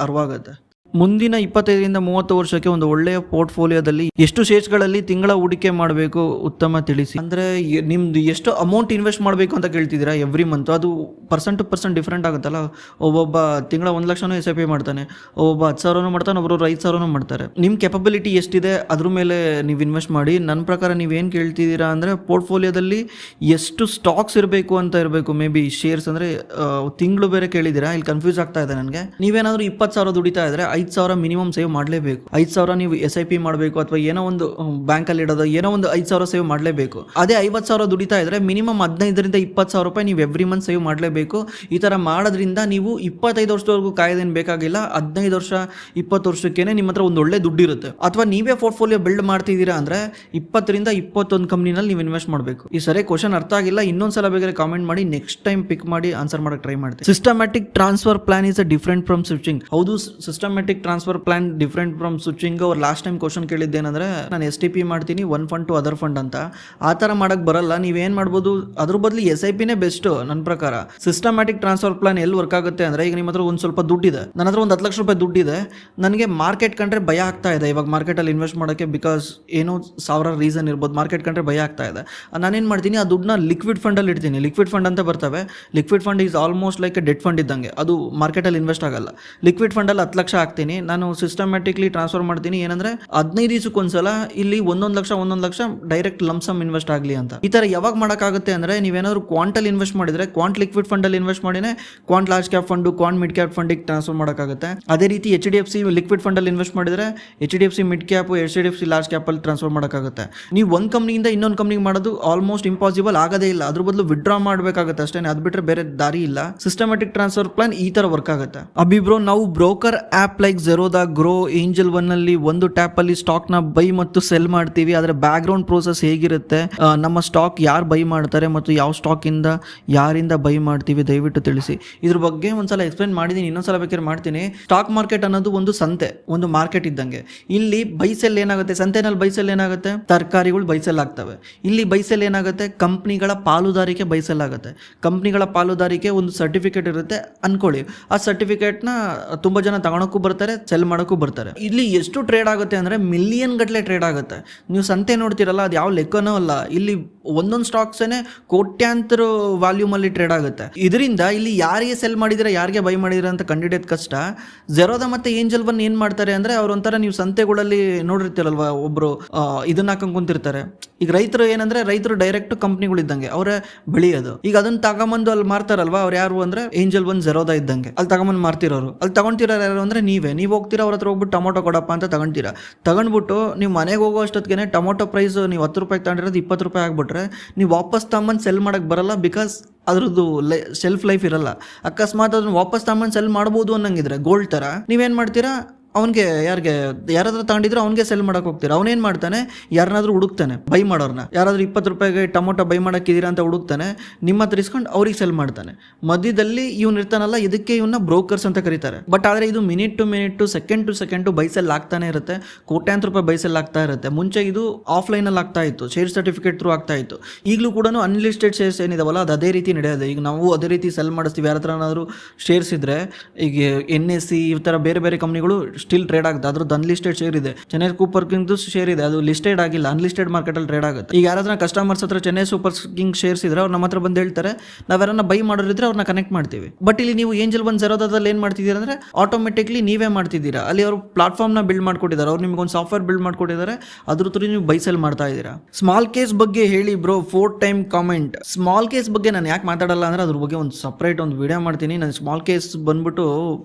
ಅರ್ವಾಗುತ್ತೆ. ಮುಂದಿನ 25ರಿಂದ 30 ವರ್ಷಕ್ಕೆ ಒಂದು ಒಳ್ಳೆಯ ಪೋರ್ಟ್ಫೋಲಿಯೋದಲ್ಲಿ ಎಷ್ಟು ಶೇರ್ಸ್ಗಳಲ್ಲಿ ತಿಂಗಳ ಹೂಡಿಕೆ ಮಾಡಬೇಕು ಉತ್ತಮ ತಿಳಿಸಿ. ಅಂದರೆ ನಿಮ್ದು ಎಷ್ಟು ಅಮೌಂಟ್ ಇನ್ವೆಸ್ಟ್ ಮಾಡಬೇಕು ಅಂತ ಕೇಳ್ತಿದ್ದೀರಾ ಎವ್ರಿ ಮಂತ್. ಅದು ಪರ್ಸೆಂಟ್ ಟು ಪರ್ಸೆಂಟ್ ಡಿಫ್ರೆಂಟ್ ಆಗುತ್ತಲ್ಲ. ಒಬ್ಬೊಬ್ಬ ತಿಂಗಳ 1 ಲಕ್ಷನೂ SIP ಮಾಡ್ತಾನೆ, ಒಬ್ಬೊಬ್ಬ 10,000 ಮಾಡ್ತಾನೆ, ಒಬ್ಬರು 5,000 ಮಾಡ್ತಾರೆ. ನಿಮ್ಮ ಕೆಪಬಿಲಿಟಿ ಎಷ್ಟಿದೆ ಅದ್ರ ಮೇಲೆ ನೀವು ಇನ್ವೆಸ್ಟ್ ಮಾಡಿ. ನನ್ನ ಪ್ರಕಾರ ನೀವೇನು ಕೇಳ್ತಿದ್ದೀರಾ ಅಂದರೆ ಪೋರ್ಟ್ಫೋಲಿಯೋದಲ್ಲಿ ಎಷ್ಟು ಸ್ಟಾಕ್ಸ್ ಇರಬೇಕು ಅಂತ ಇರಬೇಕು. ಮೇ ಬಿ ಶೇರ್ಸ್ ಅಂದರೆ ತಿಂಗಳು ಬೇರೆ ಕೇಳಿದ್ದೀರಾ, ಇಲ್ಲಿ ಕನ್ಫ್ಯೂಸ್ ಆಗ್ತಾ ಇದೆ ನನಗೆ. ನೀವೇನಾದರೂ 20,000 ದುಡಿತಾ ಇದ್ರೆ 5,000 ಮಿನಿಮಮ್ ಸೇವ್ ಮಾಡಲೇಬೇಕು. 5,000 ನೀವು SIP ಮಾಡಬೇಕು ಅಥವಾ ಏನೋ ಒಂದು ಬ್ಯಾಂಕಲ್ಲಿ ಇಡೋದು, ಏನೋ ಒಂದು 5,000 ಸೇವ್ ಮಾಡಲೇಬೇಕು. ಅದೇ 50,000 ದುಡಿತಾ ಇದ್ರೆ ಮಿನಿಮಮ್ 15,000 ರಿಂದ 20,000 ರೂಪಾಯಿ ನೀವು ಎವ್ರಿ ಮಂತ್ ಸೇವ್ ಮಾಡಲೇಬೇಕು. ಈ ಥರ ಮಾಡೋದ್ರಿಂದ ನೀವು 25 ವರ್ಷದವರೆಗೂ ಕಾಯ್ದೇನು ಬೇಕಾಗಿಲ್ಲ. 15 ವರ್ಷ 20 ವರ್ಷಕ್ಕೇನೆ ನಿಮ್ಮ ಹತ್ರ ಒಂದು ಒಳ್ಳೆ ದುಡ್ಡು ಇರುತ್ತೆ. ಅಥವಾ ನೀವೇ ಪೋರ್ಟ್ಫೋಲಿಯೋ ಬಿಲ್ಡ್ ಮಾಡ್ತಿದ್ದೀರಾ ಅಂದರೆ 20 ರಿಂದ 21 ಕಂಪ್ನಿನಲ್ಲಿ ನೀವು ಇನ್ವೆಸ್ಟ್ ಮಾಡಬೇಕು. ಈ ಸರಿ ಕ್ವಶನ್ ಅರ್ಥ ಆಗಿಲ್ಲ, ಇನ್ನೊಂದ್ಸಲ ಬೇಕಾದ್ರೆ ಕಾಮೆಂಟ್ ಮಾಡಿ, ನೆಕ್ಸ್ಟ್ ಟೈಮ್ ಪಿಕ್ ಮಾಡಿ ಆನ್ಸರ್ ಮಾಡಕ್ಕೆ ಟ್ರೈ ಮಾಡ್ತೀನಿ. Systematic transfer plan is different from switching. ಹೌದು, systematic transfer plan different from switching. ಅವ್ರು ಲಾಸ್ಟ್ ಟೈಮ್ ಕ್ವಶನ್ ಕೇಳಿದ್ದೇನೆಂದ್ರೆ ನಾನು STP ಮಾಡ್ತೀನಿ one fund to other fund ಅಂತ. ಆ ಥರ ಮಾಡಕ್ಕೆ ಬರಲ್ಲ. ನೀವೇನು ಮಾಡ್ಬೋದು, ಅದ್ರ ಬದಲು SIPನೇ ಬೆಸ್ಟ್ ನನ್ನ ಪ್ರಕಾರ. ಸಿಸ್ಟಮ್ಯಾಟಿಕ್ ಟ್ರಾನ್ಸ್ಫರ್ ಪ್ಲಾನ್ ಎಲ್ಲಿ ವರ್ಕ್ ಆಗುತ್ತೆ ಅಂದರೆ, ಈಗ ನಿಮ್ಮ ಹತ್ರ ಒಂದು ಸ್ವಲ್ಪ ದುಡ್ಡಿದೆ, ನನ್ನ ಹತ್ರ ಒಂದು 10 ಲಕ್ಷ ರೂಪಾಯಿ ದುಡ್ಡಿದೆ, ನನಗೆ ಮಾರ್ಕೆಟ್ ಕಂಡ್ರೆ ಭಯ ಆಗ್ತಾ ಇದೆ ಇವಾಗ ಮಾರ್ಕೆಟಲ್ಲಿ ಇನ್ವೆಸ್ಟ್ ಮಾಡೋಕ್ಕೆ. ಬಿಕಾಸ್ ಏನೋ ಸಾವಿರಾರು ರೀಸನ್ ಇರ್ಬೋದು, ಮಾರ್ಕೆಟ್ ಕಂಡ್ರೆ ಭಯ ಆಗ್ತಾ ಇದೆ. ನಾನೇನು ಮಾಡ್ತೀನಿ, ಆ ದುಡ್ಡನ್ನ ಲಿಕ್ವಿಡ್ ಫಂಡಲ್ಲಿ ಇಡ್ತೀನಿ. ಲಿಕ್ವಿಡ್ ಫಂಡ್ ಅಂತ ಬರ್ತವೆ. Liquid fund is almost like debt fund ಇದ್ದಂಗೆ, ಅದು ಮಾರ್ಕೆಟಲ್ಲಿ ಇನ್ವೆಸ್ಟ್ ಆಗಲ್ಲ. ಲಿಕ್ವಿಡ್ ಫಂಡಲ್ಲಿ 10 ಲಕ್ಷ ಹಾಕ್ತೀನಿ, ನಾನು ಸಿಸ್ಟಮ್ಯಾಟಿಕ್ಲಿ ಟ್ರಾನ್ಸ್ಫರ್ ಮಾಡ್ತೀನಿ. ಏನಂದರೆ 15 ದಿವಸಕ್ಕೊಂದ್ಸಲ ಇಲ್ಲಿ 1 ಲಕ್ಷ ಡೈರೆಕ್ಟ್ ಲಂಸಮ್ ಇನ್ವೆಸ್ಟ್ ಆಗಲಿ ಅಂತ. ಈ ಥರ ಯಾವಾಗ ಮಾಡೋಕ್ಕಾಗುತ್ತೆ ಅಂದರೆ, ನೀವೇನಾದ್ರು ಕ್ವಾಂಟಲ್ಲಿ ಇನ್ವೆಸ್ಟ್ ಮಾಡಿದರೆ ಕ್ವಾಂಟ್ ಲಿಕ್ವಿಡ್ ಫಂಡಲ್ಲಿ ಇನ್ವೆಸ್ಟ್ ಮಾಡಿನೇ quant large cap fund, quant mid cap ಫಂಡಿಗೆ ಟ್ರಾನ್ಸ್ಫರ್ ಮಾಡೋಕ್ಕಾಗುತ್ತೆ. ಅದೇ ರೀತಿ HDFC ಲಿಕ್ವಿಡ್ ಫಂಡಲ್ಲಿ ಇನ್ವೆಸ್ಟ್ ಮಾಡಿದರೆ HDFC mid cap, HDFC large ಕ್ಯಾಪಲ್ಲಿ ಟ್ರಾನ್ಸ್ಫರ್ ಮಾಡೋಕ್ಕಾಗುತ್ತೆ. ನೀವು ಒಂದು ಕಂಪ್ನಿಯಿಂದ ಇನ್ನೊಂದು ಕಂಪ್ನಿಗೆ ಮಾಡೋದು ಆಲ್ಮೋಸ್ಟ್ ಇಂಪಾಸಿಬಲ್ ಆಗೋದೇ ಇಲ್ಲ. ಅದ್ರ ಬದಲು ವಿಡ್ರಾ ಮಾಡಬೇಕಾಗುತ್ತೆ ಅಷ್ಟೇ, ಅದು ಬಿಟ್ಟರೆ ಬೇರೆ ದಾರಿ ಇಲ್ಲ. ಸಿಸ್ಟಮ್ಯಾಟಿಕ್ ಟ್ರಾನ್ಸ್ಫರ್ ಪ್ಲಾನ್ ಈ ಥರ ವರ್ಕ್ ಆಗುತ್ತೆ. ಅಭಿಬ್ರೋ, ನಾವು broker app like Zerodha, grow, angel one ಅಲ್ಲಿ ಒಂದು ಟ್ಯಾಪ್ ಅಲ್ಲಿ ಸ್ಟಾಕ್ ನ ಬೈ ಮತ್ತು ಸೆಲ್ ಮಾಡ್ತೀವಿ. ಅದರ ಬ್ಯಾಕ್ ಗ್ರೌಂಡ್ ಪ್ರೋಸೆಸ್ ಹೇಗಿರುತ್ತೆ, ನಮ್ಮ ಸ್ಟಾಕ್ ಯಾರು ಬೈ ಮಾಡ್ತಾರೆ ಮತ್ತು ಯಾವ ಸ್ಟಾಕ್ ಇಂದ ಯಾರಿಂದ ಬೈ ಮಾಡ್ತೀವಿ, ದಯವಿಟ್ಟು ತಿಳಿಸಿ. ಇದ್ರ ಬಗ್ಗೆ ಒಂದ್ಸಲ ಎಕ್ಸ್ಪ್ಲೈನ್ ಮಾಡಿದ್ದೀನಿ, ಇನ್ನೊಂದ್ಸಲ ಬೇಕಾದ್ರೆ ಮಾಡ್ತೀನಿ. ಸ್ಟಾಕ್ ಮಾರ್ಕೆಟ್ ಅನ್ನೋದು ಒಂದು ಸಂತೆ, ಒಂದು ಮಾರ್ಕೆಟ್ ಇದ್ದಂಗೆ. ಇಲ್ಲಿ ಬೈ ಸೆಲ್ ಏನಾಗುತ್ತೆ, ಸಂತೆನಲ್ಲಿ ಬೈ ಸೆಲ್ ಏನಾಗುತ್ತೆ, ತರಕಾರಿಗಳು ಬೈ ಸೆಲ್ ಆಗ್ತವೆ. ಇಲ್ಲಿ ಬೈ ಸೆಲ್ ಏನಾಗುತ್ತೆ, ಕಂಪ್ನಿಗಳ ಪಾಲುದಾರಿಕೆ ಬೈ ಸೆಲ್ ಆಗುತ್ತೆ. ಕಂಪ್ನಿಗಳ ಪಾಲುದಾರಿಕೆ ಒಂದು ಸರ್ಟಿಫಿಕೇಟ್ ಇರುತ್ತೆ ಅನ್ಕೊಳ್ಳಿ. ಆ ಸರ್ಟಿಫಿಕೇಟ್ನ ತುಂಬ ಜನ ತಗೊಳಕ್ಕೂ ಬರ್ತಾರೆ, ಸೆಲ್ ಮಾಡೋಕ್ಕೂ ಬರ್ತಾರೆ. ಇಲ್ಲಿ ಎಷ್ಟು ಟ್ರೇಡ್ ಆಗುತ್ತೆ ಅಂದರೆ ಮಿಲಿಯನ್ ಗಟ್ಟಲೆ ಟ್ರೇಡ್ ಆಗುತ್ತೆ. ನೀವು ಸಂತೆ ನೋಡ್ತಿರಲ್ಲ, ಅದು ಯಾವ ಲೆಕ್ಕನೂ ಅಲ್ಲ. ಇಲ್ಲಿ ಒಂದೊಂದು ಸ್ಟಾಕ್ಸೇನೆ ಕೋಟ್ಯಾಂತರ ವಾಲ್ಯೂಮಲ್ಲಿ ಟ್ರೇಡ್ ಆಗುತ್ತೆ. ಇದರಿಂದ ಇಲ್ಲಿ ಯಾರಿಗೆ ಸೆಲ್ ಮಾಡಿದ್ರೆ ಯಾರಿಗೆ ಬೈ ಮಾಡಿದ್ರೆ ಅಂತ ಕಂಡಿಡಿಯೋದು ಕಷ್ಟ. ಜೆರೋದಾ ಮತ್ತು ಏಂಜಲ್ ಒನ್ ಏನು ಮಾಡ್ತಾರೆ ಅಂದರೆ, ಅವರೊಂಥರ ನೀವು ಸಂತೆಗಳಲ್ಲಿ ನೋಡಿರ್ತೀರಲ್ವ, ಒಬ್ಬರು ಇದನ್ನ ಹಾಕೊಂಡು ಕುಂತಿರ್ತಾರೆ. ಈಗ ರೈತರು ಏನಂದ್ರೆ, ರೈತರು ಡೈರೆಕ್ಟ್ ಕಂಪ್ನಿಗಳಿದ್ದಂಗೆ ಅವರೇ ಬೆಳೆಯೋದು. ಈಗ ಅದನ್ನ ತಗೊಂಬಂದು ಅಲ್ಲಿ ಮಾರ್ತಾರಲ್ವಾ, ಅವ್ರು ಯಾರು ಅಂದರೆ ಏಂಜಲ್ ಒನ್ ಜೆರೋದಾ ಇದ್ದಂಗೆ. ಅಲ್ಲಿ ತಗೊಂಬಂದು ಮಾರ್ತಿರೋರು, ಅಲ್ಲಿ ತಗೊಂತಿರೋರು ಯಾರು ಅಂದರೆ ನೀವು ಹೋಗ್ತೀರಾ, ಅವ್ರ ಹತ್ರ ಹೋಗ್ಬಿಟ್ಟು ಟೊಮೊಟೊ ಕೊಡಪ್ಪ ಅಂತ ತಗೊಂತೀರಾ. ತಗೊಂಡ್ಬಿಟ್ಟು ನೀವು ಮನೆಗೆ ಹೋಗೋ ಅಷ್ಟೊತ್ತಿಗೆ ಟೊಮೊಟೊ ಪ್ರೈಸ್ ನೀವು 10 ರೂಪಾಯಿಗೆ ತಗೊಂಡಿರೋದು 20 ರೂಪಾಯಿ ಆಗ್ಬಿಟ್ರೆ ನೀವು ವಾಪಸ್ ತಗೊಂಬಂದು ಸೆಲ್ ಮಾಡಕ್ಕೆ ಬರಲ್ಲ. ಬಿಕಾಸ್ ಅದ್ರದ್ದು ಶೆಲ್ಫ್ ಲೈಫ್ ಇರಲ್ಲ. ಅಕಸ್ಮಾತ್ ಅದನ್ನ ವಾಪಸ್ ತಗೊಂಬಂದು ಸೆಲ್ ಮಾಡ್ಬೋದು ಅನ್ನಂಗಿದ್ರೆ ಗೋಲ್ಡ್ ಥರ ನೀವೇನು ಮಾಡ್ತೀರಾ, ಅವನಿಗೆ ಯಾರಾದ್ರೂ ತಗೊಂಡಿದ್ರು ಅವ್ನಿಗೆ ಸೆಲ್ ಮಾಡಕ್ಕೆ ಹೋಗ್ತೀರಾ. ಅವನೇನು ಮಾಡ್ತಾನೆ, ಯಾರನ್ನಾದ್ರೂ ಹುಡುಕ್ತಾನೆ ಬೈ ಮಾಡೋರ್ನ. ಯಾರಾದ್ರೂ 20 ರೂಪಾಯಿಗೆ ಟೊಮೊಟೊ ಬೈ ಮಾಡೋಕ್ಕಿದ್ದೀರಾ ಅಂತ ಹುಡುಕ್ತಾನೆ, ನಿಮ್ಮ ಹತ್ರ ಇಸ್ಕೊಂಡು ಅವ್ರಿಗೆ ಸೆಲ್ ಮಾಡ್ತಾನೆ. ಮಧ್ಯದಲ್ಲಿ ಇವ್ನು ಇರ್ತಾನಲ್ಲ, ಇದಕ್ಕೆ ಇವನ್ನ ಬ್ರೋಕರ್ಸ್ ಅಂತ ಕರೀತಾರೆ. ಬಟ್ ಆದರೆ ಇದು minute to minute, second to second buy sell ಆಗ್ತಾನೆ ಇರುತ್ತೆ. ಕೋಟ್ಯಾಂತರ ರೂಪಾಯಿ ಬೈ ಸೆಲ್ ಆಗ್ತಾ ಇರುತ್ತೆ. ಮುಂಚೆ ಇದು ಆಫ್ಲೈನಲ್ಲಿ ಆಗ್ತಾ ಇತ್ತು, ಶೇರ್ ಸರ್ಟಿಫಿಕೇಟ್ ಥ್ರೂ ಆಗ್ತಾ ಇತ್ತು. ಈಗಲೂ ಕೂಡ ಅನ್ಲಿಸ್ಟೆಡ್ ಶೇರ್ಸ್ ಏನಿದಾವಲ್ಲ, ಅದು ಅದೇ ರೀತಿ ನಡೆಯೋದು. ಈಗ ನಾವು ಅದೇ ರೀತಿ ಸೆಲ್ ಮಾಡಿಸ್ತೀವಿ. ಯಾರ ಹತ್ರ ಏನಾದರೂ ಶೇರ್ಸ್ ಇದ್ರೆ, ಈಗ NSE ಈ ಥರ ಬೇರೆ ಬೇರೆ ಕಂಪ್ನಿಗಳು ಸ್ಟಿಲ್ ಟ್ರೇಡ್ ಆಗುತ್ತೆ. ಅದ್ರದ್ದು ಅನ್ಲಿಸ್ಟೆಡ್ ಶೇರ್ ಇದೆ. ಚೆನ್ನೈ ಸೂಪರ್ ಕಿಂಗ್ಸ್ ಶೇರ್ ಇದೆ, ಅದು ಲಿಸ್ಟೆಡ್ ಆಗಿಲ್ಲ, ಅನ್ಲಿಸ್ಟೆಡ್ ಮಾರ್ಕೆಟಲ್ಲಿ ಟ್ರೇಡ್ ಆಗುತ್ತೆ. ಈಗ ಯಾರಾದ್ರೂ ಕಸ್ಟಮರ್ಸ್ ಹತ್ರ ಚೆನ್ನೈ ಸೂಪರ್ ಕಿಂಗ್ಸ್ ಶೇರ್ಸ್ ಇದ್ರೆ ಅವ್ರು ನಮ್ಮ ಹತ್ರ ಬಂದು ಹೇಳ್ತಾರೆ, ನಾವ್ಯಾರನ್ನ ಬೈ ಮಾಡೋರಿದ್ರೆ ಅವ್ರನ್ನ ಕನೆಕ್ಟ್ ಮಾಡ್ತೀವಿ. ಬಟ್ ಇಲ್ಲಿ ನೀವು ಏಂಜಲ್ ಒನ್ ಜೆರೋದಾದಲ್ಲಿ ಏನು ಮಾಡ್ತಿದ್ದೀರಾ ಅಂದರೆ, ಆಟೋಮೆಟಿಕ್ಲಿ ನೀವೇ ಮಾಡ್ತಿದ್ದೀರಾ. ಅಲ್ಲಿ ಅವರು ಪ್ಲಾಟ್ಫಾರ್ಮ್ನ ಬಿಲ್ಡ್ ಮಾಡ್ಕೊಟ್ಟಿದ್ದಾರೆ, ಅವ್ರು ನಿಮ್ಗೆ ಒಂದು ಸಾಫ್ಟ್ವೇರ್ ಬಿಲ್ಡ್ ಮಾಡ್ಕೊಟ್ಟಿದ್ದಾರೆ, ಅದ್ರ ಥ್ರೂ ನೀವು ಬೈ ಸೆಲ್ ಮಾಡ್ತಾ ಇದ್ದೀರಾ. ಸ್ಮಾಲ್ ಕೇಸ್ ಬಗ್ಗೆ ಹೇಳಿ bro, 4 time comment. Small case ಬಗ್ಗೆ ನಾನು ಯಾಕೆ ಮಾತಾಡಲ್ಲ ಅಂದರೆ, ಅದ್ರ ಬಗ್ಗೆ ಒಂದು ಸಪ್ರೇಟ್ ಒಂದು ವಿಡಿಯೋ ಮಾಡ್ತೀನಿ. ನಾನು ಸ್ಮಾಲ್ ಕೇಸ್ ಬಂದ್ಬಿಟ್ಟು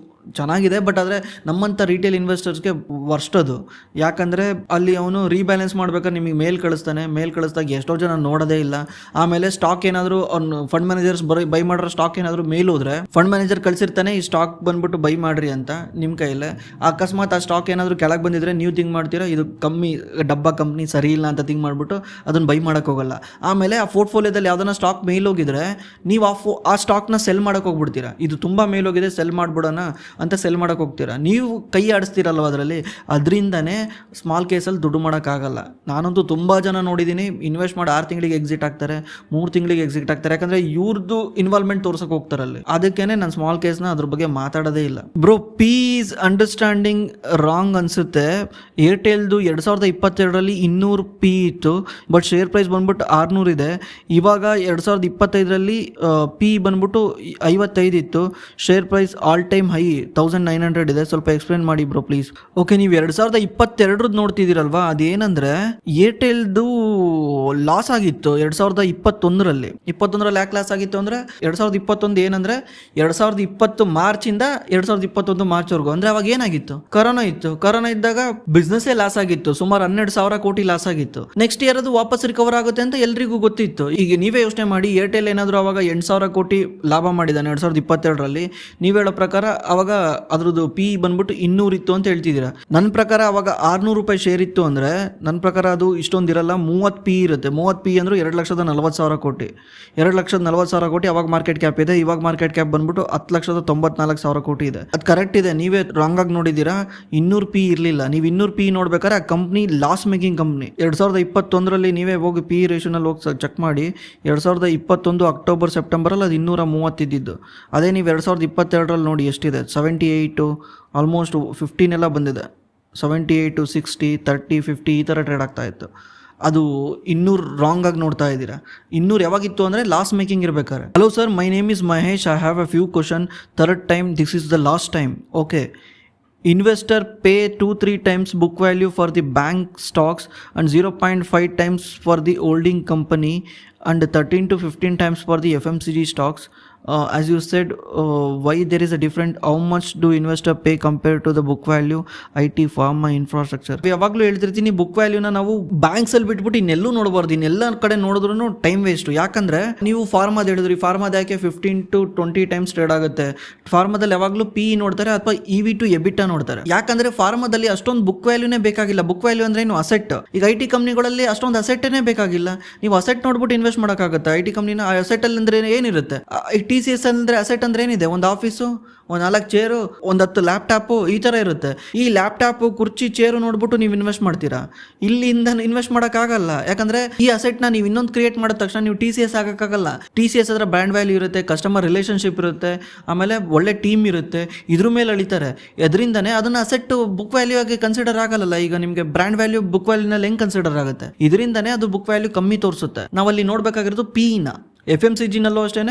ಚೆನ್ನಾಗಿದೆ, ಬಟ್ ಆದರೆ ನಮ್ಮಂಥ ರಿಟೇಲ್ ಇನ್ವೆಸ್ಟರ್ಸ್ಗೆ ವರ್ಸ್ಟ್ ಅದು. ಯಾಕಂದರೆ ಅಲ್ಲಿ ಅವನು ರೀಬ್ಯಾಲೆನ್ಸ್ ಮಾಡ್ಬೇಕಾದ್ರೆ ನಿಮಗೆ ಮೇಲ್ ಕಳಿಸ್ತಾನೆ. ಮೇಲ್ ಕಳಿಸ್ದಾಗ ಎಷ್ಟೋ ಜನ ನೋಡೋದೇ ಇಲ್ಲ. ಆಮೇಲೆ ಸ್ಟಾಕ್ ಏನಾದರೂ ಅವ್ನು ಫಂಡ್ ಮ್ಯಾನೇಜರ್ಸ್ ಬೈ ಮಾಡಿರೋ ಸ್ಟಾಕ್ ಏನಾದರೂ ಮೇಲ್ ಹೋದ್ರೆ ಫಂಡ್ ಮ್ಯಾನೇಜರ್ ಕಳಿಸಿರ್ತಾನೆ, ಈ ಸ್ಟಾಕ್ ಬಂದ್ಬಿಟ್ಟು ಬೈ ಮಾಡ್ರಿ ಅಂತ ನಿಮ್ಮ ಕೈಯಲ್ಲೇ. ಅಕಸ್ಮಾತ್ ಆ ಸ್ಟಾಕ್ ಏನಾದರೂ ಕೆಳಗೆ ಬಂದಿದ್ರೆ ನೀವು ಥಿಂಕ್ ಮಾಡ್ತೀರಾ, ಇದು ಕಮ್ಮಿ ಡಬ್ಬಾ ಕಂಪ್ನಿ ಸರಿ ಇಲ್ಲ ಅಂತ ಥಿಂಕ್ ಮಾಡಿಬಿಟ್ಟು ಅದನ್ನು ಬೈ ಮಾಡೋಕ್ಕೆ ಹೋಗಲ್ಲ. ಆಮೇಲೆ ಆ ಪೋರ್ಟ್ಫೋಲಿಯೋದಲ್ಲಿ ಯಾವ್ದಾನ ಸ್ಟಾಕ್ ಮೇಲ್ ಹೋಗಿದ್ರೆ ನೀವು ಆ ಸ್ಟಾಕ್ನ ಸೆಲ್ ಮಾಡೋಕ್ಕೆ ಹೋಗ್ಬಿಡ್ತೀರಾ. ಇದು ತುಂಬ ಮೇಲ್ ಹೋಗಿದೆ, ಸೆಲ್ ಮಾಡಿಬಿಡೋಣ ಅಂತ ಸೆಲ್ ಮಾಡೋಕ್ಕೆ ಹೋಗ್ತೀರಾ. ನೀವು ಕೈ ಆಡಿಸ್ತೀರಲ್ವ ಅದರಲ್ಲಿ, ಅದರಿಂದನೇ ಸ್ಮಾಲ್ ಕೇಸಲ್ಲಿ ದುಡ್ಡು ಮಾಡೋಕ್ಕಾಗಲ್ಲ. ನಾನಂತೂ ತುಂಬ ಜನ ನೋಡಿದ್ದೀನಿ, ಇನ್ವೆಸ್ಟ್ ಮಾಡಿ 6 ತಿಂಗಳಿಗೆ ಎಕ್ಸಿಟ್ ಆಗ್ತಾರೆ, 3 ತಿಂಗಳಿಗೆ ಎಕ್ಸಿಟ್ ಆಗ್ತಾರೆ. ಯಾಕಂದರೆ ಇವ್ರದ್ದು ಇನ್ವಾಲ್ವ್ಮೆಂಟ್ ತೋರ್ಸಕ್ಕೆ ಹೋಗ್ತಾರಲ್ಲಿ. ಅದಕ್ಕೇನೆ ನಾನು ಸ್ಮಾಲ್ ಕೇಸ್ನ ಅದ್ರ ಬಗ್ಗೆ ಮಾತಾಡೋದೇ ಇಲ್ಲ. ಬ್ರೋ, ಪೀಸ್ ಅಂಡರ್ಸ್ಟ್ಯಾಂಡಿಂಗ್ ರಾಂಗ್ ಅನಿಸುತ್ತೆ. ಏರ್ಟೆಲ್ದು 2022ರಲ್ಲಿ 200 P ಇತ್ತು, ಬಟ್ ಶೇರ್ ಪ್ರೈಸ್ ಬಂದ್ಬಿಟ್ಟು 600 ಇದೆ. ಇವಾಗ 2025ರಲ್ಲಿ P ಬಂದ್ಬಿಟ್ಟು 55 ಇತ್ತು, share price all time high 1900 ಇದೆ. ಸ್ವಲ್ಪ ಎಕ್ಸ್ಪ್ಲೇನ್ ಮಾಡಿ ಬ್ರೋ ಪ್ಲೀಸ್. ಓಕೆ, ನೀವು 2022 ನೋಡ್ತಿದ್ದೀರಲ್ವಾ, ಅದೇನಂದ್ರೆ ಏರ್ಟೆಲ್ದು ಲಾಸ್ ಆಗಿತ್ತು 2021ರಲ್ಲಿ. 21ರಲ್ಲಿ ಯಾಕೆ ಲಾಸ್ ಆಗಿತ್ತು ಅಂದರೆ 2021 ಏನಂದ್ರೆ 2020 ಮಾರ್ಚಿಂದ 2021 ಮಾರ್ಚ್ವರೆಗೂ, ಅಂದ್ರೆ ಅವಾಗ ಏನಾಗಿತ್ತು, ಕೊರೋನಾ ಇತ್ತು. ಕೊರೋನಾ ಇದ್ದಾಗ ಬಿಸ್ನೆಸ್ಸೇ ಲಾಸ್ ಆಗಿತ್ತು, ಸುಮಾರು 12,000 ಕೋಟಿ ಲಾಸ್ ಆಗಿತ್ತು. ನೆಕ್ಸ್ಟ್ ಇಯರ್ ಅದು ವಾಪಸ್ ರಿಕವರ್ ಆಗುತ್ತೆ ಅಂತ ಎಲ್ರಿಗೂ ಗೊತ್ತಿತ್ತು. ಈಗ ನೀವೇ ಯೋಚನೆ ಮಾಡಿ, ಏರ್ಟೆಲ್ ಏನಾದರೂ ಅವಾಗ 8,000 ಕೋಟಿ ಲಾಭ ಮಾಡಿದ್ದಾನೆ 2022ರಲ್ಲಿ. ನೀವು ಹೇಳೋ ಪ್ರಕಾರ ಅವಾಗ ಅದ್ರದ್ದು ಪಿ ಬಂದ್ಬಿಟ್ಟು 200 ಇತ್ತು ಅಂತ ಹೇಳ್ತಿದ್ದೀರಾ. ನನ್ನ ಪ್ರಕಾರ ಅವಾಗ 600 ರೂಪಾಯಿ ಶೇರ್ ಇತ್ತು ಅಂದರೆ ನನ್ನ ಪ್ರಕಾರ ಅದು ಇಷ್ಟೊಂದಿರಲ್ಲ, 30 ಪಿ ಇರುತ್ತೆ. 30 ಪಿ ಅಂದ್ರೆ 2,40,000 ಕೋಟಿ. 2,40,000 ಕೋಟಿ ಅವಾಗ ಮಾರ್ಕೆಟ್ ಕ್ಯಾಪ್ ಇದೆ. ಇವಾಗ ಮಾರ್ಕೆಟ್ ಕ್ಯಾಪ್ ಬಂದ್ಬಿಟ್ಟು 10,94,000 ಕೋಟಿ ಇದೆ. ಅದು ಕರೆಕ್ಟ್ ಇದೆ, ನೀವೇ ರಾಂಗ್ ಆಗಿ ನೋಡಿದ್ದೀರಾ. 200 ಪಿ ಇರಲಿಲ್ಲ. ನೀವು 200 ಪಿ ನೋಡ್ಬೇಕಾದ್ರೆ ಆ ಕಂಪ್ನಿ ಲಾಸ್ ಮೇಕಿಂಗ್ ಕಂಪ್ನಿ. 2021ರಲ್ಲಿ ನೀವೇ ಹೋಗಿ ಪಿ ರೇಷನಲ್ಲಿ ಹೋಗಿ ಚೆಕ್ ಮಾಡಿ. 2021 ಅಕ್ಟೋಬರ್ ಸೆಪ್ಟೆಂಬರಲ್ಲಿ ಅದು 230 ಇದ್ದಿದ್ದು. ಅದೇ ನೀವು 2022ರಲ್ಲಿ ನೋಡಿ ಎಷ್ಟಿದೆ, 78, ಆಲ್ಮೋಸ್ಟ್ 15 ಎಲ್ಲ ಬಂದಿದೆ. 78, 60, 30, 50 ಈ ಥರ ಟ್ರೇಡ್ ಆಗ್ತಾ ಇತ್ತು. ಅದು 200 ರಾಂಗ್ ಆಗಿ ನೋಡ್ತಾ ಇದ್ದೀರಾ. 200 ಯಾವಾಗಿತ್ತು ಅಂದರೆ ಲಾಸ್ ಮೇಕಿಂಗ್ ಇರ್ಬೇಕಾರೆ. Hello sir, my name is Mahesh. I have a few question. Third time, this is the last time. Okay, investor pay 2-3 times book value for the bank stocks and 0.5 times for the holding company and 13 to 15 times for the FMCG stocks. As you said, why there is a different, how much do investor pay compared to the book value, IT, pharma, infrastructure? ಯಾವಾಗಲೂ ಹೇಳ್ತಿರ್ತೀನಿ, book ವ್ಯಾಲ್ಯೂನ ನಾವು ಬ್ಯಾಂಕ್ಸಲ್ಲಿ ಬಿಟ್ಬಿಟ್ಟು ಇನ್ನೆಲ್ಲೂ ನೋಡಬಾರ್ದು. ಇನ್ನೆಲ್ಲ ಕಡೆ ನೋಡಿದ್ರು time waste. ಯಾಕಂದರೆ ನೀವು ಫಾರ್ಮಾದ ಹೇಳಿದ್ರಿ, ಫಾರ್ಮಾದ ಯಾಕೆ 15 to 20 ಟೈಮ್ಸ್ ಟ್ರೇಡ್ ಆಗುತ್ತೆ. ಫಾರ್ಮಾದಲ್ಲಿ ಯಾವಾಗಲೂ ಪಿ ನೋಡ್ತಾರೆ ಅಥವಾ EV to EBITDA ನೋಡ್ತಾರೆ. ಯಾಕಂದರೆ ಫಾರ್ಮಾದಲ್ಲಿ ಅಷ್ಟೊಂದು ಬುಕ್ ವ್ಯಾಲ್ಯೂನೇ ಬೇಕಾಗಿಲ್ಲ. ಬುಕ್ ವ್ಯಾಲ್ಯೂ ಅಂದರೆ ಏನು, ಅಸೆಟ್. ಈಗ IT ಕಂಪ್ನಿಗಳಲ್ಲಿ ಅಷ್ಟೊಂದು ಅಸೆಟ್ಟೇ ಬೇಕಾಗಿಲ್ಲ. ನೀವು ಅಸೆಟ್ ನೋಡ್ಬಿಟ್ಟು ಇನ್ವೆಸ್ಟ್ ಮಾಡೋಕ್ಕಾಗುತ್ತೆ. IT ಕಂಪ್ನಿನ ಅಸೆಟಲ್ಲಿ ಅಂದರೆ ಏನಿರುತ್ತೆ, TCS ಅಂದರೆ ಅಸೆಟ್ ಅಂದ್ರೆ ಏನಿದೆ, ಒಂದು ಆಫೀಸು, ಒಂದು 4 ಚೇರು, ಒಂದು 10 ಲ್ಯಾಪ್ಟಾಪು, ಈ ಥರ ಇರುತ್ತೆ. ಈ ಲ್ಯಾಪ್ಟಾಪು, ಕುರ್ಚಿ, ಚೇರು ನೋಡ್ಬಿಟ್ಟು ನೀವು ಇನ್ವೆಸ್ಟ್ ಮಾಡ್ತೀರಾ. ಇಲ್ಲಿಂದ ಇನ್ವೆಸ್ಟ್ ಮಾಡೋಕ್ಕಾಗಲ್ಲ. ಯಾಕಂದರೆ ಈ ಅಸೆಟ್ನ ನೀವು ಇನ್ನೊಂದು ಕ್ರಿಯೇಟ್ ಮಾಡಿದ ತಕ್ಷಣ ನೀವು TCS ಆಗೋಕ್ಕಾಗಲ್ಲ. TCS ಅದರ ಬ್ರ್ಯಾಂಡ್ ವ್ಯಾಲ್ಯೂ ಇರುತ್ತೆ, ಕಸ್ಟಮರ್ ರಿಲೇಷನ್ಶಿಪ್ ಇರುತ್ತೆ, ಆಮೇಲೆ ಒಳ್ಳೆ ಟೀಮ್ ಇರುತ್ತೆ, ಇದ್ರ ಮೇಲೆ ಅಳಿತಾರೆ. ಅದರಿಂದನೇ ಅದನ್ನು ಅಸೆಟ್ ಬುಕ್ ವ್ಯಾಲ್ಯೂ ಆಗಿ ಕನ್ಸಿಡರ್ ಆಗಲ್ಲ. ಈಗ ನಿಮಗೆ ಬ್ರ್ಯಾಂಡ್ ವ್ಯಾಲ್ಯೂ ಬುಕ್ ವ್ಯಾಲ್ಯೂನಲ್ಲಿ ಹೆಂಗೆ ಕನ್ಸಿಡರ್ ಆಗುತ್ತೆ, ಇದರಿಂದನೇ ಅದು ಬುಕ್ ವ್ಯಾಲ್ಯೂ ಕಮ್ಮಿ ತೋರಿಸುತ್ತೆ. ನಾವಲ್ಲಿ ನೋಡಬೇಕಾಗಿರೋದು ಪಿನ. FMCGನಲ್ಲೂ ಅಷ್ಟೇ,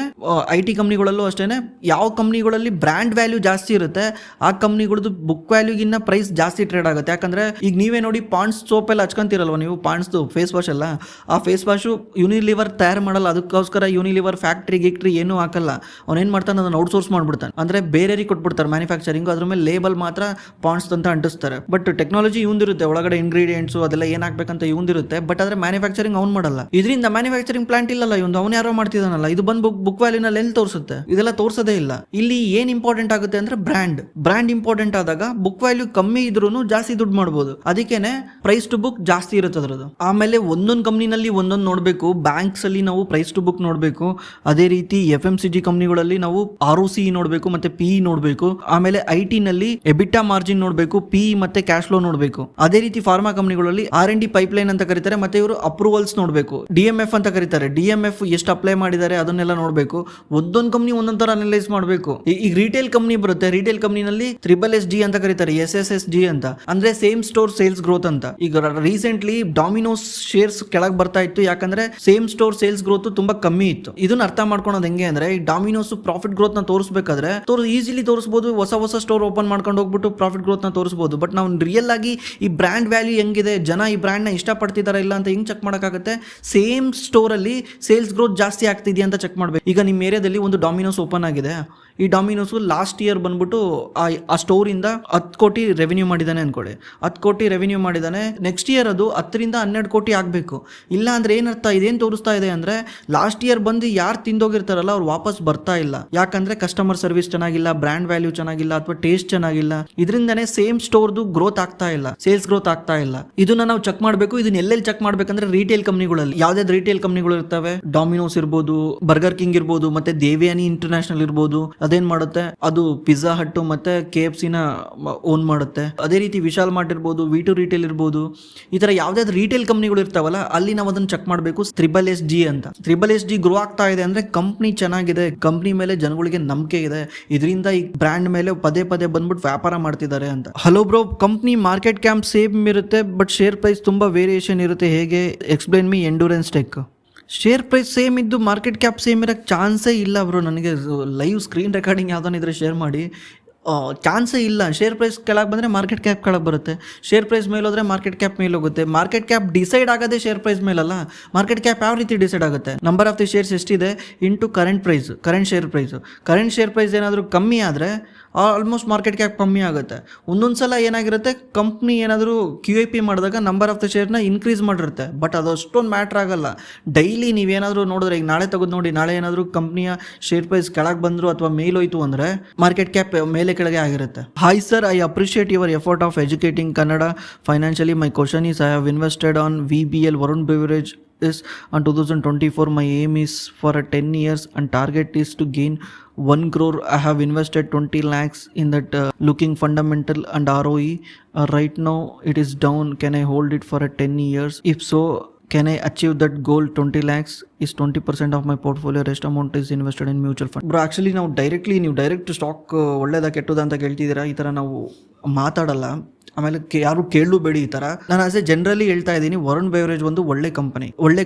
IT ಕಂಪ್ನಿಗಳಲ್ಲೂ ಅಷ್ಟೇ, ಯಾವ ಕಂಪ್ನಿಗಳಲ್ಲಿ ಬ್ರ್ಯಾಂಡ್ ವ್ಯಾಲ್ಯೂ ಜಾಸ್ತಿ ಇರುತ್ತೆ ಆ ಕಂಪ್ನಿಗಳದ್ದು ಬುಕ್ ವ್ಯಾಲ್ಯೂಗಿನ್ನ ಪ್ರೈಸ್ ಜಾಸ್ತಿ ಟ್ರೇಡ್ ಆಗುತ್ತೆ. ಯಾಕಂದರೆ ಈಗ ನೀವೇ ನೋಡಿ, ಪಾಂಡ್ಸ್ ಸೋಪ್ ಎಲ್ಲ ಹಚ್ಕೊಂತಿರಲ್ವ ನೀವು, ಪಾಂಡ್ಸ್ದು ಫೇಸ್ ವಾಶ್ ಎಲ್ಲ, ಆ ಫೇಸ್ ವಾಶು ಯೂನಿಲಿವರ್ ತಯಾರು ಮಾಡಲ್ಲ. ಅದಕ್ಕೋಸ್ಕರ ಯೂನಿಲಿವರ್ ಫ್ಯಾಕ್ಟ್ರಿ ಏನೂ ಹಾಕಲ್ಲ. ಅವನೇನು ಮಾಡ್ತಾನೆ, ಅದನ್ನು ಔಟ್ಸೋರ್ಸ್ ಮಾಡ್ಬಿಡ್ತಾನೆ. ಅಂದರೆ ಬೇರೆಯವ್ರಿಗೆ ಕೊಟ್ಬಿಡ್ತಾರೆ ಮ್ಯಾನುಫ್ಯಾಕ್ಚರಿಂಗು. ಅದ್ರ ಮೇಲೆ ಲೇಬಲ್ ಮಾತ್ರ ಪಾಂಡ್ಸ್ ಅಂತ ಅಂಟಿಸ್ತಾರೆ. ಬಟ್ ಟೆಕ್ನಾಲಜಿ ಇವಂದಿರುತ್ತೆ, ಒಳಗಡೆ ಇಂಗ್ರೀಡಿಯೆಂಟ್ಸು ಅದೆಲ್ಲ ಏನು ಹಾಕ್ಬೇಕಂತ ಇವಂದಿರುತ್ತೆ. ಬಟ್ ಆದರೆ ಮ್ಯಾನುಫ್ಯಾಕ್ಚರಿಂಗ್ ಅವ್ನು ಮಾಡಲ್ಲ. ಇದರಿಂದ ಮ್ಯಾನುಫ್ಯಾಕ್ಚರಿಂಗ್ ಪ್ಲಾಂಟ್ ಇಲ್ಲಲ್ಲ ಇವಂದು, ಅವನು ಯಾರೋ ಮಾಡ್ತಿದ್ದಾನಲ್ಲ. ಇದು ಬಂದು ಬುಕ್ ವ್ಯಾಲ್ಯೂನಲ್ಲಿ ಎಲ್ಲಿ ತೋರಿಸುತ್ತೆ, ಇದೆಲ್ಲ ತೋರಿಸೋದೇ ಇಲ್ಲ. ಇಲ್ಲಿ ಏನ್ ಇಂಪಾರ್ಟೆಂಟ್ ಆಗುತ್ತೆ ಅಂದ್ರೆ ಬ್ರ್ಯಾಂಡ್ ಇಂಪಾರ್ಟೆಂಟ್ ಆದಾಗ ಬುಕ್ ವ್ಯಾಲ್ಯೂ ಕಮ್ಮಿ ಇದ್ರೂ ಜಾಸ್ತಿ ದುಡ್ಡು ಮಾಡಬಹುದು. ಅದಕ್ಕೇನೆ ಪ್ರೈಸ್ ಟು ಬುಕ್ ಜಾಸ್ತಿ ಇರುತ್ತೆ ಅದ್ರದ್ದು. ಆಮೇಲೆ ಒಂದೊಂದು ಕಂಪ್ನಿನಲ್ಲಿ ಒಂದೊಂದು ನೋಡಬೇಕು. ಬ್ಯಾಂಕ್ಸ್ ಅಲ್ಲಿ ನಾವು ಪ್ರೈಸ್ ಟು ಬುಕ್ ನೋಡಬೇಕು. ಅದೇ ರೀತಿ FMCG ಕಂಪ್ನಿಗಳಲ್ಲಿ ನಾವು ROC ನೋಡಬೇಕು, ಮತ್ತೆ PE ನೋಡಬೇಕು. ಆಮೇಲೆ IT ನಲ್ಲಿ EBITDA ಮಾರ್ಜಿನ್ ನೋಡಬೇಕು, PE ಮತ್ತೆ ಕ್ಯಾಶ್ ಫ್ಲೋ ನೋಡಬೇಕು. ಅದೇ ರೀತಿ ಫಾರ್ಮಾ ಕಂಪ್ನಿಗಳಲ್ಲಿ R&D ಪೈಪ್ಲೈನ್ ಅಂತ ಕರೀತಾರೆ, ಮತ್ತೆ ಇವರು ಅಪ್ರೂವಲ್ಸ್ ನೋಡಬೇಕು. DMF ಅಂತ ಕರೀತಾರೆ, DMF ಎಷ್ಟು ಅಪ್ಲೈ ಮಾಡಿದ್ದಾರೆ ಅದನ್ನೆಲ್ಲ ನೋಡಬೇಕು. ಒಂದೊಂದು ಕಂಪ್ನಿ ಒಂದೊಂದು ತರ ಅನಲೈಸ್ ಮಾಡಬೇಕು. ಈಗ ರಿಟೇಲ್ ಕಂಪ್ನಿ ಬರುತ್ತೆ, ರಿಟೇಲ್ ಕಂಪ್ನಿನಲ್ಲಿ SSSG ಅಂತ ಕರೀತಾರೆ, SSSG ಅಂತ ಅಂದ್ರೆ ಸೇಮ್ ಸ್ಟೋರ್ ಸೇಲ್ಸ್ ಗ್ರೋತ್ ಅಂತ. ಈಗ ರೀಸೆಂಟ್ಲಿ ಡಾಮಿನೋಸ್ ಶೇರ್ಸ್ ಕೆಳಗೆ ಬರ್ತಾ ಇತ್ತು, ಯಾಕಂದ್ರೆ ಸೇಮ್ ಸ್ಟೋರ್ ಸೇಲ್ಸ್ ಗ್ರೋತ್ ತುಂಬಾ ಕಮ್ಮಿ ಇತ್ತು. ಇದನ್ನ ಅರ್ಥ ಮಾಡ್ಕೊಳೋದು ಹೆಂಗೆ ಅಂದ್ರೆ, ಈ ಡಾಮಿನೋಸ್ ಪ್ರಾಫಿಟ್ ಗ್ರೋತ್ ನ ತೋರಿಸಬೇಕಾದ್ರೆ ಈಸಿಲಿ ತೋರಿಸಬಹುದು. ಹೊಸ ಸ್ಟೋರ್ ಓಪನ್ ಮಾಡ್ಕೊಂಡು ಹೋಗ್ಬಿಟ್ಟು ಪ್ರಾಫಿಟ್ ಗ್ರೋತ್ ನ ತೋರಿಸಬಹುದು. ಬಟ್ ನಾವು ರಿಯಲ್ ಆಗಿ ಈ ಬ್ರ್ಯಾಂಡ್ ವ್ಯಾಲ್ಯೂ ಹೆಂಗಿದೆ, ಜನ ಈ ಬ್ರ್ಯಾಂಡ್ ನ ಇಷ್ಟಪಡ್ತಿದಾರ ಇಲ್ಲ ಅಂತ ಹೆಂಗ್ ಚೆಕ್ ಮಾಡೋಕ್ಕಾಗುತ್ತೆ? ಸೇಮ್ ಸ್ಟೋರ್ ಅಲ್ಲಿ ಸೇಲ್ಸ್ ಗ್ರೋತ್ ಜಾಸ್ತಿ ಆಗ್ತಿದೆಯಾ ಅಂತ ಚೆಕ್ ಮಾಡಬೇಕು. ಈಗ ನಿಮ್ಮ ಏರಿಯಾದಲ್ಲಿ ಒಂದು ಡಾಮಿನೋಸ್ ಓಪನ್ ಆಗಿದೆ. ಈ ಡಾಮಿನೋಸ್ ಲಾಸ್ಟ್ ಇಯರ್ ಬಂದ್ಬಿಟ್ಟು ಆ ಸ್ಟೋರ್ ಇಂದ 10 ಕೋಟಿ ರೆವೆನ್ಯೂ ಮಾಡಿದಾನೆ ಅನ್ಕೊಳ್ಳಿ. 10 ಕೋಟಿ ರೆವೆನ್ಯೂ ಮಾಡಿದಾನೆ. ನೆಕ್ಸ್ಟ್ ಇಯರ್ ಅದು 10 ರಿಂದ 12 ಕೋಟಿ ಆಗಬೇಕು. ಇಲ್ಲ ಅಂದ್ರೆ ಏನರ್ಥ, ಇದೇನು ತೋರಿಸ್ತಾ ಇದೆ ಅಂದ್ರೆ, ಲಾಸ್ಟ್ ಇಯರ್ ಬಂದು ಯಾರು ತಿಂದೋಗಿರ್ತಾರಲ್ಲ ಅವ್ರು ವಾಪಸ್ ಬರ್ತಾ ಇಲ್ಲ. ಯಾಕಂದ್ರೆ ಕಸ್ಟಮರ್ ಸರ್ವಿಸ್ ಚೆನ್ನಾಗಿಲ್ಲ, ಬ್ರ್ಯಾಂಡ್ ವ್ಯಾಲ್ಯೂ ಚೆನ್ನಾಗಿಲ್ಲ, ಅಥವಾ ಟೇಸ್ಟ್ ಚೆನ್ನಾಗಿಲ್ಲ. ಇದರಿಂದನೇ ಸೇಮ್ ಸ್ಟೋರ್ದು ಗ್ರೋತ್ ಆಗ್ತಾ ಇಲ್ಲ, ಸೇಲ್ಸ್ ಗ್ರೋತ್ ಆಗ್ತಾ ಇಲ್ಲ. ಇದನ್ನ ನಾವು ಚೆಕ್ ಮಾಡಬೇಕು. ಇದನ್ನ ಎಲ್ಲೆಲ್ಲಿ ಚೆಕ್ ಮಾಡ್ಬೇಕಂದ್ರೆ, ರಿಟೇಲ್ ಕಂಪ್ನಿಗಳಲ್ಲಿ ಯಾವ್ದಾದ್ರು ರಿಟೇಲ್ ಕಂಪ್ನಿಗಳು ಇರ್ತವೆ, ಡಾಮಿನೋಸ್ ಇರ್ಬೋದು, ಬರ್ಗರ್ ಕಿಂಗ್ ಇರ್ಬೋದು, ಮತ್ತೆ ದೇವ್ಯಾನಿ ಇಂಟರ್ನ್ಯಾಷನಲ್ ಇರ್ಬೋದು. ಅದೇನ್ ಮಾಡುತ್ತೆ, ಅದು ಪಿಜ್ಜಾ ಹಟ್ ಮತ್ತೆ KFC ನ ಓನ್ ಮಾಡುತ್ತೆ. ಅದೇ ರೀತಿ ವಿಶಾಲ್ ಮಾರ್ಟ್ ಇರ್ಬೋದು, V2 ರಿಟೇಲ್ ಇರ್ಬೋದು. ಈ ತರ ಯಾವ್ದಾದ್ರು ರಿಟೇಲ್ ಕಂಪ್ನಿಗಳು ಇರ್ತಾವಲ್ಲ, ಅಲ್ಲಿ ನಾವು ಅದನ್ನ ಚೆಕ್ ಮಾಡಬೇಕು. SSSG ಅಂತ. SSSG ಗ್ರೋ ಆಗ್ತಾ ಇದೆ ಅಂದ್ರೆ ಕಂಪ್ನಿ ಚೆನ್ನಾಗಿದೆ, ಕಂಪ್ನಿ ಮೇಲೆ ಜನಗಳಿಗೆ ನಂಬಿಕೆ ಇದೆ, ಇದರಿಂದ ಈ ಬ್ರ್ಯಾಂಡ್ ಮೇಲೆ ಪದೇ ಪದೇ ಬಂದ್ಬಿಟ್ಟು ವ್ಯಾಪಾರ ಮಾಡ್ತಿದ್ದಾರೆ ಅಂತ. Hello bro, company market cap same ಇರುತ್ತೆ, ಬಟ್ ಶೇರ್ ಪ್ರೈಸ್ ತುಂಬಾ ವೇರಿಯೇಷನ್ ಇರುತ್ತೆ, ಹೇಗೆ? Explain me Endurance Tech. Share price same ಇದ್ದು ಮಾರ್ಕೆಟ್ ಕ್ಯಾಪ್ ಸೇಮ್ ಇರೋಕ್ಕೆ ಚಾನ್ಸೇ ಇಲ್ಲ ಬ್ರೋ. ನನಗೆ ಲೈವ್ ಸ್ಕ್ರೀನ್ ರೆಕಾರ್ಡಿಂಗ್ ಯಾವುದಾನಿದ್ರೆ ಶೇರ್ ಮಾಡಿ. ಚಾನ್ಸೇ ಇಲ್ಲ. ಶೇರ್ ಪ್ರೈಸ್ ಕೆಳಗೆ ಬಂದರೆ ಮಾರ್ಕೆಟ್ ಕ್ಯಾಪ್ ಕೆಳಗೆ ಬರುತ್ತೆ, ಶೇರ್ ಪ್ರೈಸ್ ಮೇಲೆ ಹೋದರೆ ಮಾರ್ಕೆಟ್ ಕ್ಯಾಪ್ ಮೇಲೆ ಹೋಗುತ್ತೆ. ಮಾರ್ಕೆಟ್ ಕ್ಯಾಪ್ ಡಿಸೈಡ್ ಆಗೋದೇ ಶೇರ್ ಪ್ರೈಸ್ ಮೇಲಲ್ಲ. ಮಾರ್ಕೆಟ್ ಕ್ಯಾಪ್ ಯಾವ ರೀತಿ ಡಿಸೈಡ್ ಆಗುತ್ತೆ? ನಂಬರ್ ಆಫ್ ದಿ ಶೇರ್ಸ್ ಎಷ್ಟಿದೆ into current price, current share price. Current share price ಏನಾದರೂ ಕಮ್ಮಿ ಆದರೆ ಆಲ್ಮೋಸ್ಟ್ ಮಾರ್ಕೆಟ್ ಕ್ಯಾಪ್ ಕಮ್ಮಿ ಆಗುತ್ತೆ. ಒಂದೊಂದು ಸಲ ಏನಾಗಿರುತ್ತೆ, ಕಂಪ್ನಿ ಏನಾದರೂ QIP ಮಾಡಿದಾಗ ನಂಬರ್ ಆಫ್ ದ ಶೇರ್ನ ಇನ್ಕ್ರೀಸ್ ಮಾಡಿರುತ್ತೆ, ಬಟ್ ಅದು ಅಷ್ಟೊಂದು ಮ್ಯಾಟ್ರ್ ಆಗಲ್ಲ. ಡೈಲಿ ನೀವೇನಾದರೂ ನೋಡಿದ್ರೆ, ಈಗ ನಾಳೆ ತೆಗೆದು ನೋಡಿ, ನಾಳೆ ಏನಾದರೂ ಕಂಪ್ನಿಯ ಶೇರ್ ಪ್ರೈಸ್ ಕೆಳಗೆ ಬಂದರು ಅಥವಾ ಮೇಲೋಯ್ತು ಅಂದರೆ ಮಾರ್ಕೆಟ್ ಕ್ಯಾಪ್ ಮೇಲೆ ಕೆಳಗೆ ಆಗಿರುತ್ತೆ. Hi sir, I appreciate your effort of educating Kannada financially. My question is, I have invested on VBL Varun Beverage is on 2024. My aim is for 10 years and target is to gain 1 crore. I have invested 20 lakhs in that, looking fundamental and ROE. Right now it is down. Can I hold it for 10 years? If so, can I achieve that goal? 20 lakhs is 20% of my portfolio. Rest amount is invested in mutual fund. Bro, actually ನಾವು direct stock ಒಳ್ಳೇದಾ ಕೆಟ್ಟದ ಅಂತ ಕೇಳ್ತಿದ್ದೀರಾ. ಈ ಥರ ನಾವು ಮಾತಾಡಲ್ಲ, ಆಮೇಲೆ ಯಾರು ಕೇಳಬೇಡಿ ಈ ಥರ. ನಾನು ಆಸ್ ಎ ಜನರಲಿ ಹೇಳ್ತಾ ಇದ್ದೀನಿ, ವರುಣ್ ಬೆವರೇಜ್ ಒಂದು ಒಳ್ಳೆ ಕಂಪನಿ,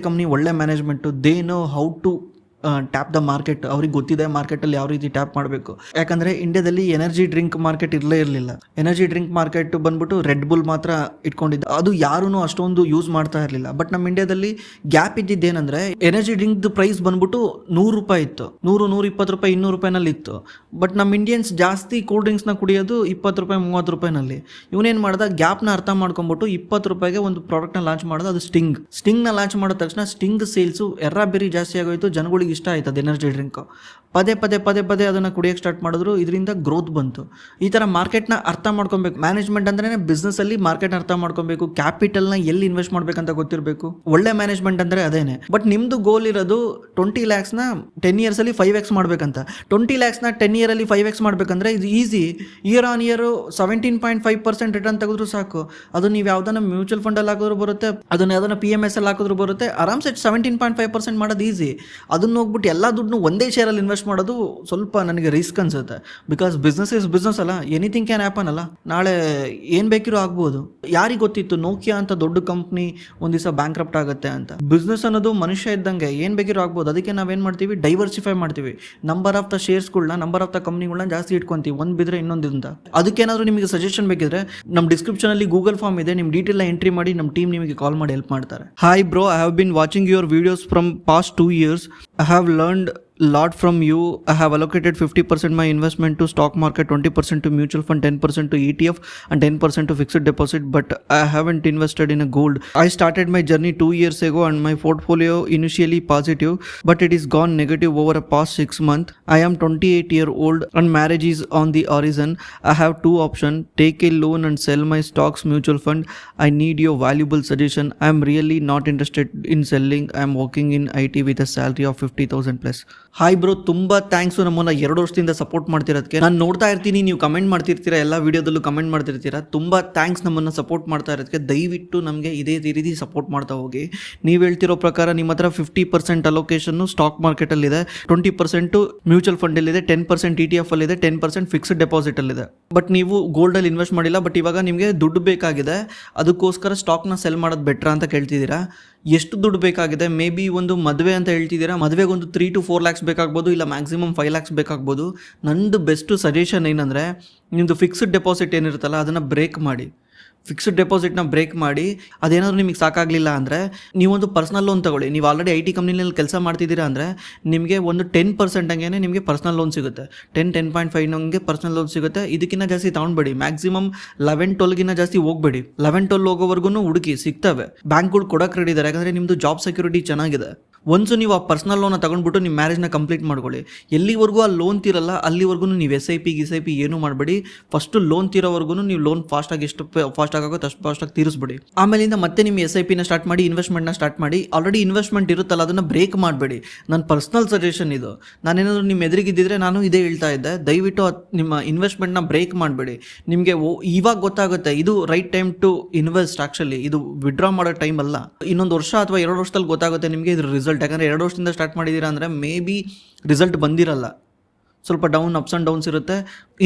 ಒಳ್ಳೆ management. They know how to tap the market. ಅವ್ರಿಗೆ ಗೊತ್ತಿದೆ ಮಾರ್ಕೆಟಲ್ಲಿ ಯಾವ ರೀತಿ ಟ್ಯಾಪ್ ಮಾಡಬೇಕು. ಯಾಕಂದರೆ ಇಂಡಿಯಾದಲ್ಲಿ ಎನರ್ಜಿ ಡ್ರಿಂಕ್ ಮಾರ್ಕೆಟ್ ಇರಲಿಲ್ಲ. ಎನರ್ಜಿ ಡ್ರಿಂಕ್ ಮಾರ್ಕೆಟ್ ಬಂದ್ಬಿಟ್ಟು ರೆಡ್ ಬುಲ್ ಮಾತ್ರ ಇಟ್ಕೊಂಡಿದ್ದ, ಅದು ಯಾರೂ ಅಷ್ಟೊಂದು ಯೂಸ್ ಮಾಡ್ತಾ ಇರಲಿಲ್ಲ. ಬಟ್ ನಮ್ಮ ಇಂಡಿಯಾದಲ್ಲಿ ಗ್ಯಾಪ್ ಇದ್ದಿದ್ದೇನೆಂದರೆ, ಎನರ್ಜಿ ಡ್ರಿಂಕ್ದು ಪ್ರೈಸ್ ಬಂದ್ಬಿಟ್ಟು 100 ರೂಪಾಯಿ ಇತ್ತು, 100-120 ರೂಪಾಯಿ, 200 ರೂಪಾಯಿನಲ್ಲಿ ಇತ್ತು. ಬಟ್ ನಮ್ಮ ಇಂಡಿಯನ್ಸ್ ಜಾಸ್ತಿ ಕೂಲ್ ಡ್ರಿಂಕ್ಸ್ನ ಕುಡಿಯೋದು 20 ರೂಪಾಯಿ 30 ರೂಪಾಯಿನಲ್ಲಿ. ಇವನೇನು ಮಾಡ್ದ, ಗ್ಯಾಪ್ನ ಅರ್ಥ ಮಾಡ್ಕೊಂಬಿಟ್ಟು 20 ರೂಪಾಯಿಗೆ ಒಂದು ಪ್ರಾಡಕ್ಟ್ನ ಲಾಂಚ್ ಮಾಡೋದು, ಅದು ಸ್ಟಿಂಗ್ನ ಲಾಂಚ್ ಮಾಡಿದ ತಕ್ಷಣ ಸ್ಟಿಂಗ್ ಸೇಲ್ಸು ಎರ್ರಾಬೇರಿ ಜಾಸ್ತಿ ಆಗೋಯ್ತು. ಜನಗಳಿಗೆ ಇಷ್ಟ ಆಯ್ತು ಅದು ಎನರ್ಜಿ ಡ್ರಿಂಕ್. ಪದೇ ಅದನ್ನು ಕುಡಿಯೋಕ್ಕೆ ಸ್ಟಾರ್ಟ್ ಮಾಡಿದ್ರು, ಇದರಿಂದ ಗ್ರೋತ್ ಬಂತು. ಈ ಥರ ಮಾರ್ಕೆಟ್ನ ಅರ್ಥ ಮಾಡ್ಕೊಬೇಕು. ಮ್ಯಾನೇಜ್ಮೆಂಟ್ ಅಂದ್ರೆ ಬಿಸ್ನೆಸ್ಸಲ್ಲಿ ಮಾರ್ಕೆಟ್ನ ಅರ್ಥ ಮಾಡ್ಕೊಬೇಕು, ಕ್ಯಾಪಿಟಲ್ನ ಎಲ್ಲಿ ಇನ್ವೆಸ್ಟ್ ಮಾಡಬೇಕಂತ ಗೊತ್ತಿರಬೇಕು. ಒಳ್ಳೆ ಮ್ಯಾನೇಜ್ಮೆಂಟ್ ಅಂದರೆ ಅದೇನೆ. ಬಟ್ ನಿಮ್ಮದು ಗೋಲ್ ಇರೋದು 20 ಲ್ಯಾಕ್ಸ್ನ 10 ಇಯರ್ಸಲ್ಲಿ 5x ಮಾಡಬೇಕಂತ. 20 ಲ್ಯಾಕ್ಸ್ನ 10 ಇಯರಲ್ಲಿ 5x ಮಾಡಬೇಕಂದ್ರೆ ಇದು easy. Year on year 17.5% return ತೆಗೆದ್ರು ಸಾಕು. ಅದು ನೀವು ಯಾವ್ದನ್ನ ಮ್ಯೂಚುವಲ್ ಫಂಡಲ್ಲಿ ಹಾಕಿದ್ರು ಬರುತ್ತೆ, ಅದನ್ನ ಯಾವ್ದನ್ನ PMS ಅಲ್ಲಿ ಹಾಕಿದ್ರು ಬರುತ್ತೆ. ಆರಾಮ್ಸೆ 17.5% ಮಾಡೋದು ಈಸಿ. ಅದನ್ನ ಹೋಗ್ಬಿಟ್ಟು ಎಲ್ಲ ದುಡ್ಡು ಒಂದೇ ಶೇರಲ್ಲಿ ಇನ್ವೆಸ್ಟ್ ಮಾಡೋದು ಸ್ವಲ್ಪ ನನಗೆ ರಿಸ್ಕ್ ಅನ್ಸುತ್ತೆ. ಬಿಕಾಸ್ ಬಿಸ್ನೆಸ್ ಇಸ್ ಬಿಸ್ನೆಸ್ ಅಲ್ಲ, ಎನಿಥಿಂಗ್ ಕ್ಯಾನ್ ಹ್ಯಾಪನ್ ಅಲ್ಲ. ನಾಳೆ ಏನು ಬೇಕಿರೋ ಆಗ್ಬೋದು. ಯಾರಿಗೆ ಗೊತ್ತಿತ್ತು ನೋಕಿಯಾ ಅಂತ ದೊಡ್ಡ ಕಂಪ್ನಿ ಒಂದು ದಿವಸ ಬ್ಯಾಂಕ್ರಪ್ಟ್ ಆಗುತ್ತೆ ಅಂತ. ಬಿಸ್ನೆಸ್ ಅನ್ನೋದು ಮನುಷ್ಯ ಇದ್ದಂಗೆ, ಏನು ಬೇಕಿರೋ ಆಗ್ಬೋದು. ಅದಕ್ಕೆ ನಾವೇನು ಮಾಡ್ತೀವಿ, ಡೈವರ್ಸಿಫೈ ಮಾಡ್ತೀವಿ. ನಂಬರ್ ಆಫ್ ದ ಶೇರ್ಸ್ಗಳನ್ನ, ನಂಬರ್ ಆಫ್ ದ ಕಂಪ್ನಿಗಳನ್ನ ಜಾಸ್ತಿ ಇಟ್ಕೊಂತೀವಿ, ಒಂದು ಬಿದ್ರೆ ಇನ್ನೊಂದಿಂದ. ಅದಕ್ಕೇನಾದರೂ ನಿಮಗೆ ಸಜೆಷನ್ ಬೇಕಿದ್ರೆ ನಮ್ಮ ಡಿಸ್ಕ್ರಿಪ್ಷನಲ್ಲಿ ಗೂಗಲ್ ಫಾರ್ಮ್ ಇದೆ, ನಿಮ್ಮ ಡೀಟೇಲ್ನ ಎಂಟ್ರಿ ಮಾಡಿ ನಮ್ಮ ಟೀಮ್ ನಿಮಗೆ ಕಾಲ್ ಮಾಡಿ ಹೆಲ್ಪ್ ಮಾಡ್ತಾರೆ. Hi bro, I have been watching your videos from past 2 years. I have learned lot from you. I have allocated 50% my investment to stock market, 20% to mutual fund, 10% to ETF and 10% to fixed deposit, but I haven't invested in a gold. I started my journey 2 years ago and my portfolio initially positive, but it is gone negative over a past 6 months. I am 28-year-old and marriage is on the horizon. I have 2 options: take a loan and sell my stocks mutual fund. I need your valuable suggestion. I am really not interested in selling. I am working in IT with a salary of 50,000 plus. Hi bro, ತುಂಬ thanks ನಮ್ಮನ್ನು 2 ವರ್ಷದಿಂದ support ಮಾಡ್ತಿರೋದಕ್ಕೆ. ನಾನು ನೋಡ್ತಾ ಇರ್ತೀನಿ, ನೀವು comment ಮಾಡ್ತಿರ್ತೀರಾ, ಎಲ್ಲ ವೀಡಿಯೋದಲ್ಲೂ comment ಮಾಡ್ತಿರ್ತೀರಾ. ತುಂಬ thanks ನಮ್ಮನ್ನು ಸಪೋರ್ಟ್ ಮಾಡ್ತಾ ಇರೋದಕ್ಕೆ. ದಯವಿಟ್ಟು ನಮಗೆ ಇದೇ ರೀತಿ ಸಪೋರ್ಟ್ ಮಾಡ್ತಾ ಹೋಗಿ. ನೀವು ಹೇಳ್ತಿರೋ ಪ್ರಕಾರ ನಿಮ್ಮ ಹತ್ರ 50% ಅಲೋಕೇಶನ್ನು ಸ್ಟಾಕ್ ಮಾರ್ಕೆಟಲ್ಲಿದೆ, 20% ಮ್ಯೂಚುವಲ್ ಫಂಡಲ್ಲಿದೆ, 10% ETF ಅಲ್ಲಿದೆ, 10% ಫಿಕ್ಸ್ಡ್ ಡೆಪಾಸಿಟಲ್ಲಿದೆ. ಬಟ್ ನೀವು ಗೋಲ್ಡಲ್ಲಿ ಇನ್ವೆಸ್ಟ್ ಮಾಡಿಲ್ಲ. ಬಟ್ ಇವಾಗ ನಿಮಗೆ ದುಡ್ಡು ಬೇಕಾಗಿದೆ, ಅದಕ್ಕೋಸ್ಕರ ಸ್ಟಾಕ್ನ ಸೆಲ್ ಮಾಡೋದು ಬೆಟ್ರಾ ಅಂತ ಕೇಳ್ತಿದ್ದೀರಾ. ಎಷ್ಟು ದುಡ್ಡು ಬೇಕಾಗಿದೆ? ಮೇ ಬಿ ಒಂದು ಮದುವೆ ಅಂತ ಹೇಳ್ತಿದ್ದೀರಾ, ಮದುವೆಗೆ ಒಂದು 3 to 4 lakhs ಬೇಕಾಗ್ಬೋದು, ಇಲ್ಲ ಮ್ಯಾಕ್ಸಿಮಮ್ 5 lakhs ಬೇಕಾಗ್ಬೋದು. ನಂದು ಬೆಸ್ಟ್ ಸಜೆಷನ್ ಏನಂದರೆ, ನಿಮ್ಮದು ಫಿಕ್ಸ್ಡ್ ಡೆಪಾಸಿಟ್ ಏನಿರುತ್ತಲ್ಲ ಅದನ್ನು ಬ್ರೇಕ್ ಮಾಡಿ. ಫಿಕ್ಸ್ಡ್ ಡೆಪಾಸಿಟ್ನ ಬ್ರೇಕ್ ಮಾಡಿ. ಅದೇನಾದರೂ ನಿಮಗೆ ಸಾಕಾಗಲಿಲ್ಲ ಅಂದರೆ ನೀವೊಂದು ಪರ್ಸ್ನಲ್ ಲೋನ್ ತೊಗೊಳ್ಳಿ. ನೀವು ಆಲ್ರೆಡಿ IT ಕಂಪ್ನಿನಲ್ಲಿ ಕೆಲಸ ಮಾಡ್ತಿದ್ದೀರಾ ಅಂದರೆ ನಿಮಗೆ ಒಂದು 10% ಹಂಗೆ ನಿಮಗೆ ಪರ್ಸ್ನಲ್ ಲೋನ್ ಸಿಗುತ್ತೆ. 10.5 ನಂಗೆ ಪರ್ಸ್ನಲ್ ಲೋನ್ ಸಿಗುತ್ತೆ. ಇದಕ್ಕಿಂತ ಜಾಸ್ತಿ ತೊಗೊಂಡ್ಬೇಡಿ. ಮ್ಯಾಕ್ಸಿಮಮ್ 11-12ಗಿನ್ನ ಜಾಸ್ತಿ ಹೋಗಬೇಡಿ. 11-12 ಹೋಗೋವರೆಗೂ ಹುಡುಕಿ, ಸಿಗ್ತವೆ. ಬ್ಯಾಂಕ್ಗಳು ಕೊಡೋಕೆ ರೆಡಿ ಇದ್ದಾರೆ, ಯಾಕಂದರೆ ನಿಮ್ಮದು ಜಾಬ್ ಸೆಕ್ಯೂರಿಟಿ ಚೆನ್ನಾಗಿದೆ. ಒನ್ಸು ನೀವು ಆ ಪರ್ಸ್ನಲ್ ಲೋನ ತೊಗೊಂಡ್ಬಿಟ್ಟು ನಿಮ್ಮ ಮ್ಯಾರೇಜ್ನ ಕಂಪ್ಲೀಟ್ ಮಾಡ್ಕೊಳ್ಳಿ. ಎಲ್ಲಿವರೆಗೂ ಆ ಲೋನ್ ತೀರಲ್ಲ ಅಲ್ಲಿವರೆಗೂ ನೀವು SIP ಏನೂ ಮಾಡಬೇಡಿ. ಫಸ್ಟು ಲೋನ್ ತೀರೋವರೆಗೂ ನೀವು ಲೋನ್ ಎಷ್ಟು ಫಾಸ್ಟಾಗಿ ಆಗೋದು ಅಷ್ಟು ಫಾಸ್ಟಾಗಿ ತೀರಿಸ್ಬಿಡಿ. ಆಮೇಲಿಂದ ಮತ್ತೆ ನಿಮ್ಮ SIPನ ಸ್ಟಾರ್ಟ್ ಮಾಡಿ, ಇನ್ವೆಸ್ಟ್ಮೆಂಟ್ನ ಸ್ಟಾರ್ಟ್ ಮಾಡಿ. ಆಲ್ರೆಡಿ ಇನ್ವೆಸ್ಟ್ಮೆಂಟ್ ಇರುತ್ತಲ್ಲ ಅದನ್ನು ಬ್ರೇಕ್ ಮಾಡಬೇಡಿ. ನನ್ನ ಪರ್ಸ್ನಲ್ ಸಜೆಷನ್ ಇದು. ನಾನೇನಾದರೂ ನಿಮ್ಮ ಎದುರಿಗಿದ್ದಿದ್ರೆ ನಾನು ಇದೇ ಹೇಳ್ತಾ ಇದ್ದೆ, ದಯವಿಟ್ಟು ನಿಮ್ಮ ಇನ್ವೆಸ್ಟ್ಮೆಂಟ್ನ ಬ್ರೇಕ್ ಮಾಡಬೇಡಿ. ನಿಮಗೆ ಇವಾಗ ಗೊತ್ತಾಗುತ್ತೆ ಇದು right time to invest. Actually ಇದು ವಿಡ್ರಾ ಮಾಡೋ ಟೈಮ್ ಅಲ್ಲ. ಇನ್ನೊಂದು ವರ್ಷ ಅಥವಾ 2 ವರ್ಷದಲ್ಲಿ ಗೊತ್ತಾಗುತ್ತೆ ನಿಮಗೆ ಇದ್ರ ರಿಸಲ್ಟ್. ಯಾಕಂದರೆ 2 ವರ್ಷದಿಂದ ಸ್ಟಾರ್ಟ್ ಮಾಡಿದ್ದೀರಾ ಅಂದರೆ ಮೇ ಬಿ ರಿಸಲ್ಟ್ ಬಂದಿರಲ್ಲ. ಸ್ವಲ್ಪ ಡೌನ್ ಅಪ್ಸ್ ಆ್ಯಂಡ್ ಡೌನ್ಸ್ ಇರುತ್ತೆ.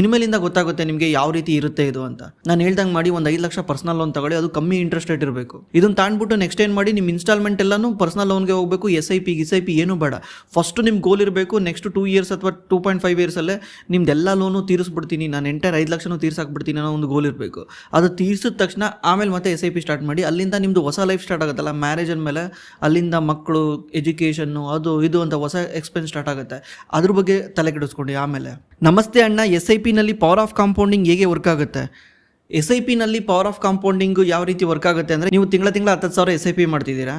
ಇನ್ಮೇಲಿಂದ ಗೊತ್ತಾಗುತ್ತೆ ನಿಮಗೆ ಯಾವ ರೀತಿ ಇರುತ್ತೆ ಇದು ಅಂತ. ನಾನು ಹೇಳ್ದಂಗೆ ಮಾಡಿ ಒಂದು 5 ಲಕ್ಷ ಪರ್ಸನಲ್ ಲೋನ್ ತಗೊಳ್ಳಿ, ಅದು ಕಮ್ಮಿ ಇಂಟ್ರೆಸ್ಟ್ ರೇಟ್ ಇರಬೇಕು. ಇದನ್ನು ತಾಂಡ್ಬಿಟ್ಟು ನೆಕ್ಸ್ಟ್ ಏನು ಮಾಡಿ, ನಿಮ್ಮ ಇನ್ಸ್ಟಾಲ್ಮೆಂಟ್ ಎಲ್ಲನೂ ಪರ್ಸನಲ್ ಲೋನ್ಗೆ ಹೋಗಬೇಕು. SIP ಏನೂ ಬೇಡ. ಫಸ್ಟು ನಿಮ್ಮ ಗೋಲ್ ಇರಬೇಕು, ನೆಕ್ಸ್ಟ್ 2 ಇಯರ್ಸ್ ಅಥವಾ 2.5 ಇಯರ್ಸಲ್ಲೇ ನಿಮ್ದೆಲ್ಲ ಲೋನು ತೀರಿಸ್ಬಿಡ್ತೀನಿ, ನಾನು ಎಂಟೈರ್ 5 ಲಕ್ಷನೂ ತೀರ್ಸಾಕ್ಬಿಡ್ತೀನಿ ಅನ್ನೋ ಒಂದು ಗೋಲ್ ಇರಬೇಕು. ಅದು ತೀರಿಸಿದ ತಕ್ಷಣ ಆಮೇಲೆ ಮತ್ತೆ SIP ಸ್ಟಾರ್ಟ್ ಮಾಡಿ, ಅಲ್ಲಿಂದ ನಿಮ್ಮದು ಹೊಸ ಲೈಫ್ ಸ್ಟಾರ್ಟ್ ಆಗುತ್ತಲ್ಲ, ಮ್ಯಾರೇಜ್ ಅಂದಮೇಲೆ ಅಲ್ಲಿಂದ ಮಕ್ಕಳು, ಎಜುಕೇಷನ್ನು, ಅದು ಇದು ಅಂತ ಹೊಸ ಎಕ್ಸ್ಪೆನ್ಸ್ ಸ್ಟಾರ್ಟ್ ಆಗುತ್ತೆ. ಅದ್ರ ಬಗ್ಗೆ ತಲೆ ಕೆಡಿಸ್ಕೊಂಡು ಆಮೇಲೆ. ನಮಸ್ತೆ ಅಣ್ಣ, SIPನಲ್ಲಿ ಪವರ್ ಆಫ್ ಕಾಂಪೌಂಡಿಂಗ್ ಹೇಗೆ ವರ್ಕ್ ಆಗುತ್ತೆ? SIPನಲ್ಲಿ ಪವರ್ ಆಫ್ ಕಾಂಪೌಂಡಿಂಗು ಯಾವ ರೀತಿ ವರ್ಕ್ ಆಗುತ್ತೆ ಅಂದರೆ, ನೀವು ತಿಂಗಳ 10,000 SIP ಮಾಡ್ತಿದ್ದೀರಾ,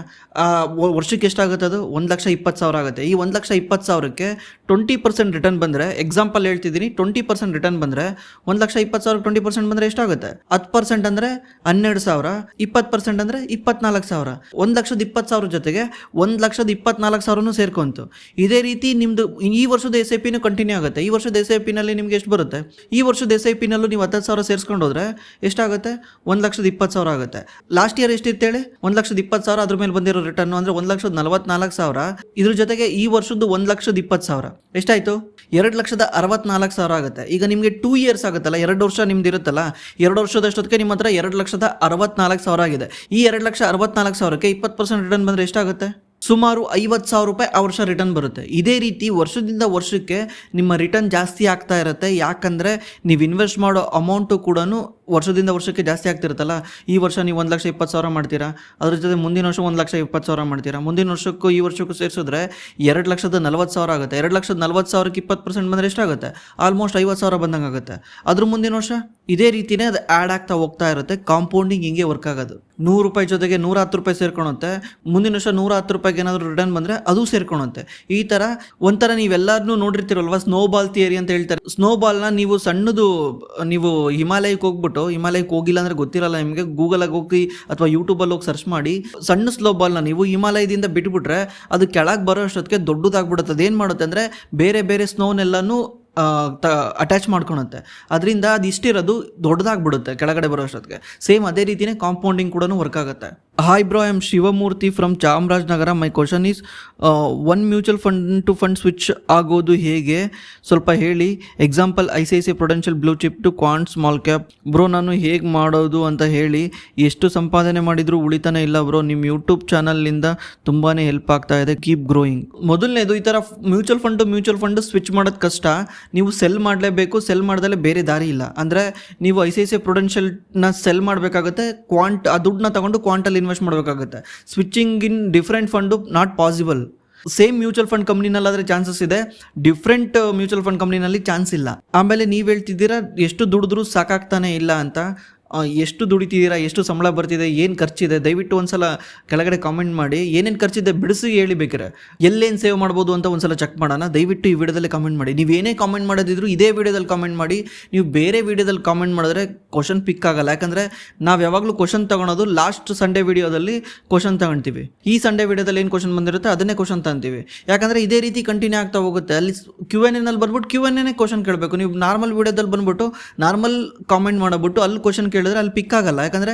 ವರ್ಷಕ್ಕೆ ಎಷ್ಟಾಗುತ್ತೆ? ಅದು 1,20,000 ಆಗುತ್ತೆ. ಈ 1,20,000ಕ್ಕೆ 20% ರಿಟರ್ನ್ ಬಂದರೆ, ಎಕ್ಸಾಂಪಲ್ ಹೇಳ್ತಿದ್ದೀನಿ, 20% ರಿಟರ್ನ್ ಬಂದರೆ 1,20,000 20% ಬಂದರೆ ಎಷ್ಟಾಗುತ್ತೆ? 10% ಅಂದರೆ 12,000, 20% ಅಂದರೆ 24,000. 1,20,000 ಜೊತೆಗೆ 1,24,000 ಸೇರ್ಕೊಂತು. ಇದೇ ರೀತಿ ನಿಮ್ಮದು ಈ ವರ್ಷದ SIPನೂ ಕಂಟಿನ್ಯೂ ಆಗುತ್ತೆ. ಈ ವರ್ಷದ SIPನಲ್ಲಿ ನಿಮ್ಗೆ ಎಷ್ಟು ಬರುತ್ತೆ? ಈ ವರ್ಷದ SIPನಲ್ಲೂ ನೀವು 10,000 ಸೇರಿಸ್ಕೊಂಡು ಹೋದರೆ ಎಷ್ಟಾಗುತ್ತೆ? 1,20,000 ಆಗುತ್ತೆ. ಲಾಸ್ಟ್ ಇಯರ್ ಎಷ್ಟಿತ್ತು ಹೇಳಿ? 1,20,000. ಅದ್ರ ಮೇಲೆ ಬಂದಿರೋ ರಿಟರ್ನ್ ಅಂದರೆ 1,44,000. ಇದ್ರ ಜೊತೆಗೆ ಈ ವರ್ಷದ್ದು 1,20,000 ಎಷ್ಟಾಯಿತು? 2,64,000 ಆಗುತ್ತೆ. ಈಗ ನಿಮಗೆ 2 ಇಯರ್ಸ್ ಆಗುತ್ತಲ್ಲ, 2 ವರ್ಷ ನಿಮ್ದು ಇರುತ್ತಲ್ಲ, 2 ವರ್ಷದಷ್ಟೊತ್ತಿಗೆ ನಿಮ್ಮ ಹತ್ರ 2,64,000 ಆಗಿದೆ. ಈ 2,64,000ಕ್ಕೆ 20% ರಿಟರ್ನ್ ಬಂದರೆ ಎಷ್ಟಾಗುತ್ತೆ? ಸುಮಾರು 50,000 ರೂಪಾಯಿ ಆ ವರ್ಷ ರಿಟರ್ನ್ ಬರುತ್ತೆ. ಇದೇ ರೀತಿ ವರ್ಷದಿಂದ ವರ್ಷಕ್ಕೆ ನಿಮ್ಮ ರಿಟರ್ನ್ ಜಾಸ್ತಿ ಆಗ್ತಾ ಇರುತ್ತೆ. ಯಾಕಂದರೆ ನೀವು ಇನ್ವೆಸ್ಟ್ ಮಾಡೋ ಅಮೌಂಟು ಕೂಡ ವರ್ಷದಿಂದ ವರ್ಷಕ್ಕೆ ಜಾಸ್ತಿ ಆಗ್ತಿರುತ್ತಲ್ಲ. ಈ ವರ್ಷ ನೀವು 1,20,000 ಮಾಡ್ತೀರಾ, ಅದ್ರ ಜೊತೆ ಮುಂದಿನ ವರ್ಷ 1,20,000 ಮಾಡ್ತೀರಾ. ಮುಂದಿನ ವರ್ಷಕ್ಕೂ ಈ ವರ್ಷಕ್ಕೂ ಸೇರಿಸಿದ್ರೆ 2,40,000 ಆಗುತ್ತೆ. 2,40,000ಕ್ಕೆ 20% ಬಂದರೆ ಎಷ್ಟಾಗುತ್ತೆ? ಆಲ್ಮೋಸ್ಟ್ 50,000 ಬಂದಂಗೆ ಆಗುತ್ತೆ. ಅದ್ರ ಮುಂದಿನ ವರ್ಷ ಇದೇ ರೀತಿಯೇ ಅದು ಆ್ಯಡ್ ಆಗ್ತಾ ಹೋಗ್ತಾ ಇರುತ್ತೆ. ಕಾಂಪೌಂಡಿಂಗ್ ಹಿಂಗೆ ವರ್ಕ್ ಆಗೋದು. 100 ರೂಪಾಯಿ ಜೊತೆಗೆ 110 ರೂಪಾಯಿ ಸೇರ್ಕೊಳುತ್ತೆ. ಮುಂದಿನ ವರ್ಷ 110 ರೂಪಾಯಿಗೆ ಏನಾದರೂ ರಿಟರ್ನ್ ಬಂದರೆ ಅದು ಸೇರ್ಕೊಳುತ್ತೆ. ಈ ಥರ ಒಂಥರ ನೀವೆಲ್ಲರನ್ನೂ ನೋಡಿರ್ತೀರಲ್ವ, ಸ್ನೋಬಾಲ್ ಥಿಯರಿ ಅಂತ ಹೇಳ್ತಾರೆ. ಸ್ನೋಬಾಲ್ನ ನೀವು ಸಣ್ಣದು, ನೀವು ಹಿಮಾಲಯಕ್ಕೆ ಹೋಗಿಲ್ಲ ಅಂದರೆ ಗೊತ್ತಿರಲ್ಲ ನಿಮಗೆ, ಗೂಗಲಾಗಿ ಹೋಗಿ ಅಥವಾ ಯೂಟ್ಯೂಬಲ್ಲಿ ಹೋಗಿ ಸರ್ಚ್ ಮಾಡಿ, ಸಣ್ಣ ಸ್ನೋಬಾಲ್ನ ನೀವು ಹಿಮಾಲಯದಿಂದ ಬಿಟ್ಬಿಟ್ರೆ ಅದು ಕೆಳಗೆ ಬರೋ ಅಷ್ಟೊತ್ತಿಗೆ ದೊಡ್ಡದಾಗ್ಬಿಡುತ್ತೆ. ಅದೇನು ಮಾಡುತ್ತೆ ಅಂದರೆ ಬೇರೆ ಬೇರೆ ಸ್ನೋನೆಲ್ಲನೂ ಅಟ್ಯಾಚ್ ಮಾಡ್ಕೊಳುತ್ತೆ. ಅದರಿಂದ ಅದು ಇಷ್ಟಿರೋದು ದೊಡ್ಡದಾಗ್ಬಿಡುತ್ತೆ ಕೆಳಗಡೆ ಬರೋ ಅಷ್ಟೊತ್ತಿಗೆ. ಸೇಮ್ ಅದೇ ರೀತಿಯೇ ಕಾಂಪೌಂಡಿಂಗ್ ಕೂಡ ವರ್ಕ್ ಆಗುತ್ತೆ. Hi bro, I am Shivamurthy from Chamarajanagar. My question is, one mutual fund to fund switch ಆಗೋದು ಹೇಗೆ ಸ್ವಲ್ಪ ಹೇಳಿ. Example ICICI prudential blue chip to quant small cap. Bro ನಾನು ಹೇಗೆ ಮಾಡೋದು ಅಂತ ಹೇಳಿ. ಎಷ್ಟು ಸಂಪಾದನೆ ಮಾಡಿದರೂ ಉಳಿತಾನೆ ಇಲ್ಲ ಬ್ರೋ. ನಿಮ್ಮ ಯೂಟ್ಯೂಬ್ ಚಾನಲ್ನಿಂದ ತುಂಬಾ ಹೆಲ್ಪ್ ಆಗ್ತಾ ಇದೆ. Keep growing. ಮೊದಲನೇದು, ಈ ಥರ ಮ್ಯೂಚುವಲ್ ಫಂಡ್ ಸ್ವಿಚ್ ಮಾಡೋದು ಕಷ್ಟ. ನೀವು ಸೆಲ್ ಮಾಡಲೇಬೇಕು. ಸೆಲ್ ಮಾಡ್ದಲೇ ಬೇರೆ ದಾರಿ ಇಲ್ಲ. ಅಂದರೆ ನೀವು ICICI ಪ್ರೊಡೆನ್ಷಿಯಲ್ನ ಸೆಲ್ ಮಾಡಬೇಕಾಗುತ್ತೆ. ಆ ದುಡ್ಡನ್ನ ತಗೊಂಡು ಕ್ವಾಂಟಲ್ಲಿ ಇನ್ವೆಸ್ಟ್ ಮಾಡಬೇಕಾಗುತ್ತೆ. Switching in different fund not possible. Same mutual fund ಕಂಪ್ನಿನಲ್ಲಾದರೆ ಚಾನ್ಸಸ್ ಇದೆ, ಡಿಫ್ರೆಂಟ್ ಮ್ಯೂಚುವಲ್ ಫಂಡ್ ಕಂಪ್ನಿನಲ್ಲಿ ಚಾನ್ಸ್ ಇಲ್ಲ. ಆಮೇಲೆ ನೀವು ಹೇಳ್ತಿದ್ದೀರಾ ಎಷ್ಟು ದುಡಿದ್ರೂ ಸಾಕಾಗ್ತಾನೆ ಇಲ್ಲ ಅಂತ. ಎಷ್ಟು ದುಡಿತಿದ್ದೀರಾ, ಎಷ್ಟು ಸಂಬಳ ಬರ್ತಿದೆ, ಏನು ಖರ್ಚಿದೆ, ದಯವಿಟ್ಟು ಒಂದ್ಸಲ ಕೆಳಗಡೆ ಕಾಮೆಂಟ್ ಮಾಡಿ. ಏನೇನು ಖರ್ಚಿದೆ ಬಿಡಿಸಿ ಹೇಳಿ ಬೇಕಾರೆ. ಎಲ್ಲೇನು ಸೇವ್ ಮಾಡ್ಬೋದು ಅಂತ ಒಂದ್ಸಲ ಚೆಕ್ ಮಾಡೋಣ. ದಯವಿಟ್ಟು ಈ ವಿಡಿಯೋದಲ್ಲಿ ಕಾಮೆಂಟ್ ಮಾಡಿ. ನೀವು ಏನೇ ಕಾಮೆಂಟ್ ಮಾಡೋದಿದ್ರು ಇದೇ ವಿಡಿಯೋದಲ್ಲಿ ಕಾಮೆಂಟ್ ಮಾಡಿ. ನೀವು ಬೇರೆ ವಿಡಿಯೋದಲ್ಲಿ ಕಾಮೆಂಟ್ ಮಾಡಿದ್ರೆ ಕ್ವಶನ್ ಪಿಕ್ ಆಗಲ್ಲ. ಯಾಕಂದರೆ ನಾವು ಯಾವಾಗಲೂ ಕ್ವಶನ್ ತೊಗೊಳೋದು ಲಾಸ್ಟ್ ಸಂಡೇ ವಿಡಿಯೋದಲ್ಲಿ ಕ್ವಶನ್ ತಗೊಳ್ತೀವಿ. ಈ ಸಂಡೇ ವಿಡಿಯೋದಲ್ಲಿ ಏನು ಕ್ವಶನ್ ಬಂದಿರುತ್ತೆ ಅದನ್ನೇ ಕ್ವಶನ್ ತಗೊಳ್ತೀವಿ. ಯಾಕಂದರೆ ಇದೇ ರೀತಿ ಕಂಟಿನ್ಯೂ ಆಗ್ತಾ ಹೋಗುತ್ತೆ. ಅಲ್ಲಿ Q&Aನಲ್ಲಿ ಬಂದ್ಬಿಟ್ಟು Q&A ಕ್ವಶನ್ ಕೇಳಬೇಕು. ನೀವು ನಾರ್ಮಲ್ ವಿಡಿಯೋದಲ್ಲಿ ಬಂದ್ಬಿಟ್ಟು ನಾರ್ಮಲ್ ಕಾಮೆಂಟ್ ಮಾಡಬಿಟ್ಟು ಅಲ್ಲಿ ಕ್ವಶನ್ ಕೇಳಿದ್ರೆ ಅಲ್ಲಿ ಪಿಕ್ ಆಗಲ್ಲ. ಯಾಕಂದರೆ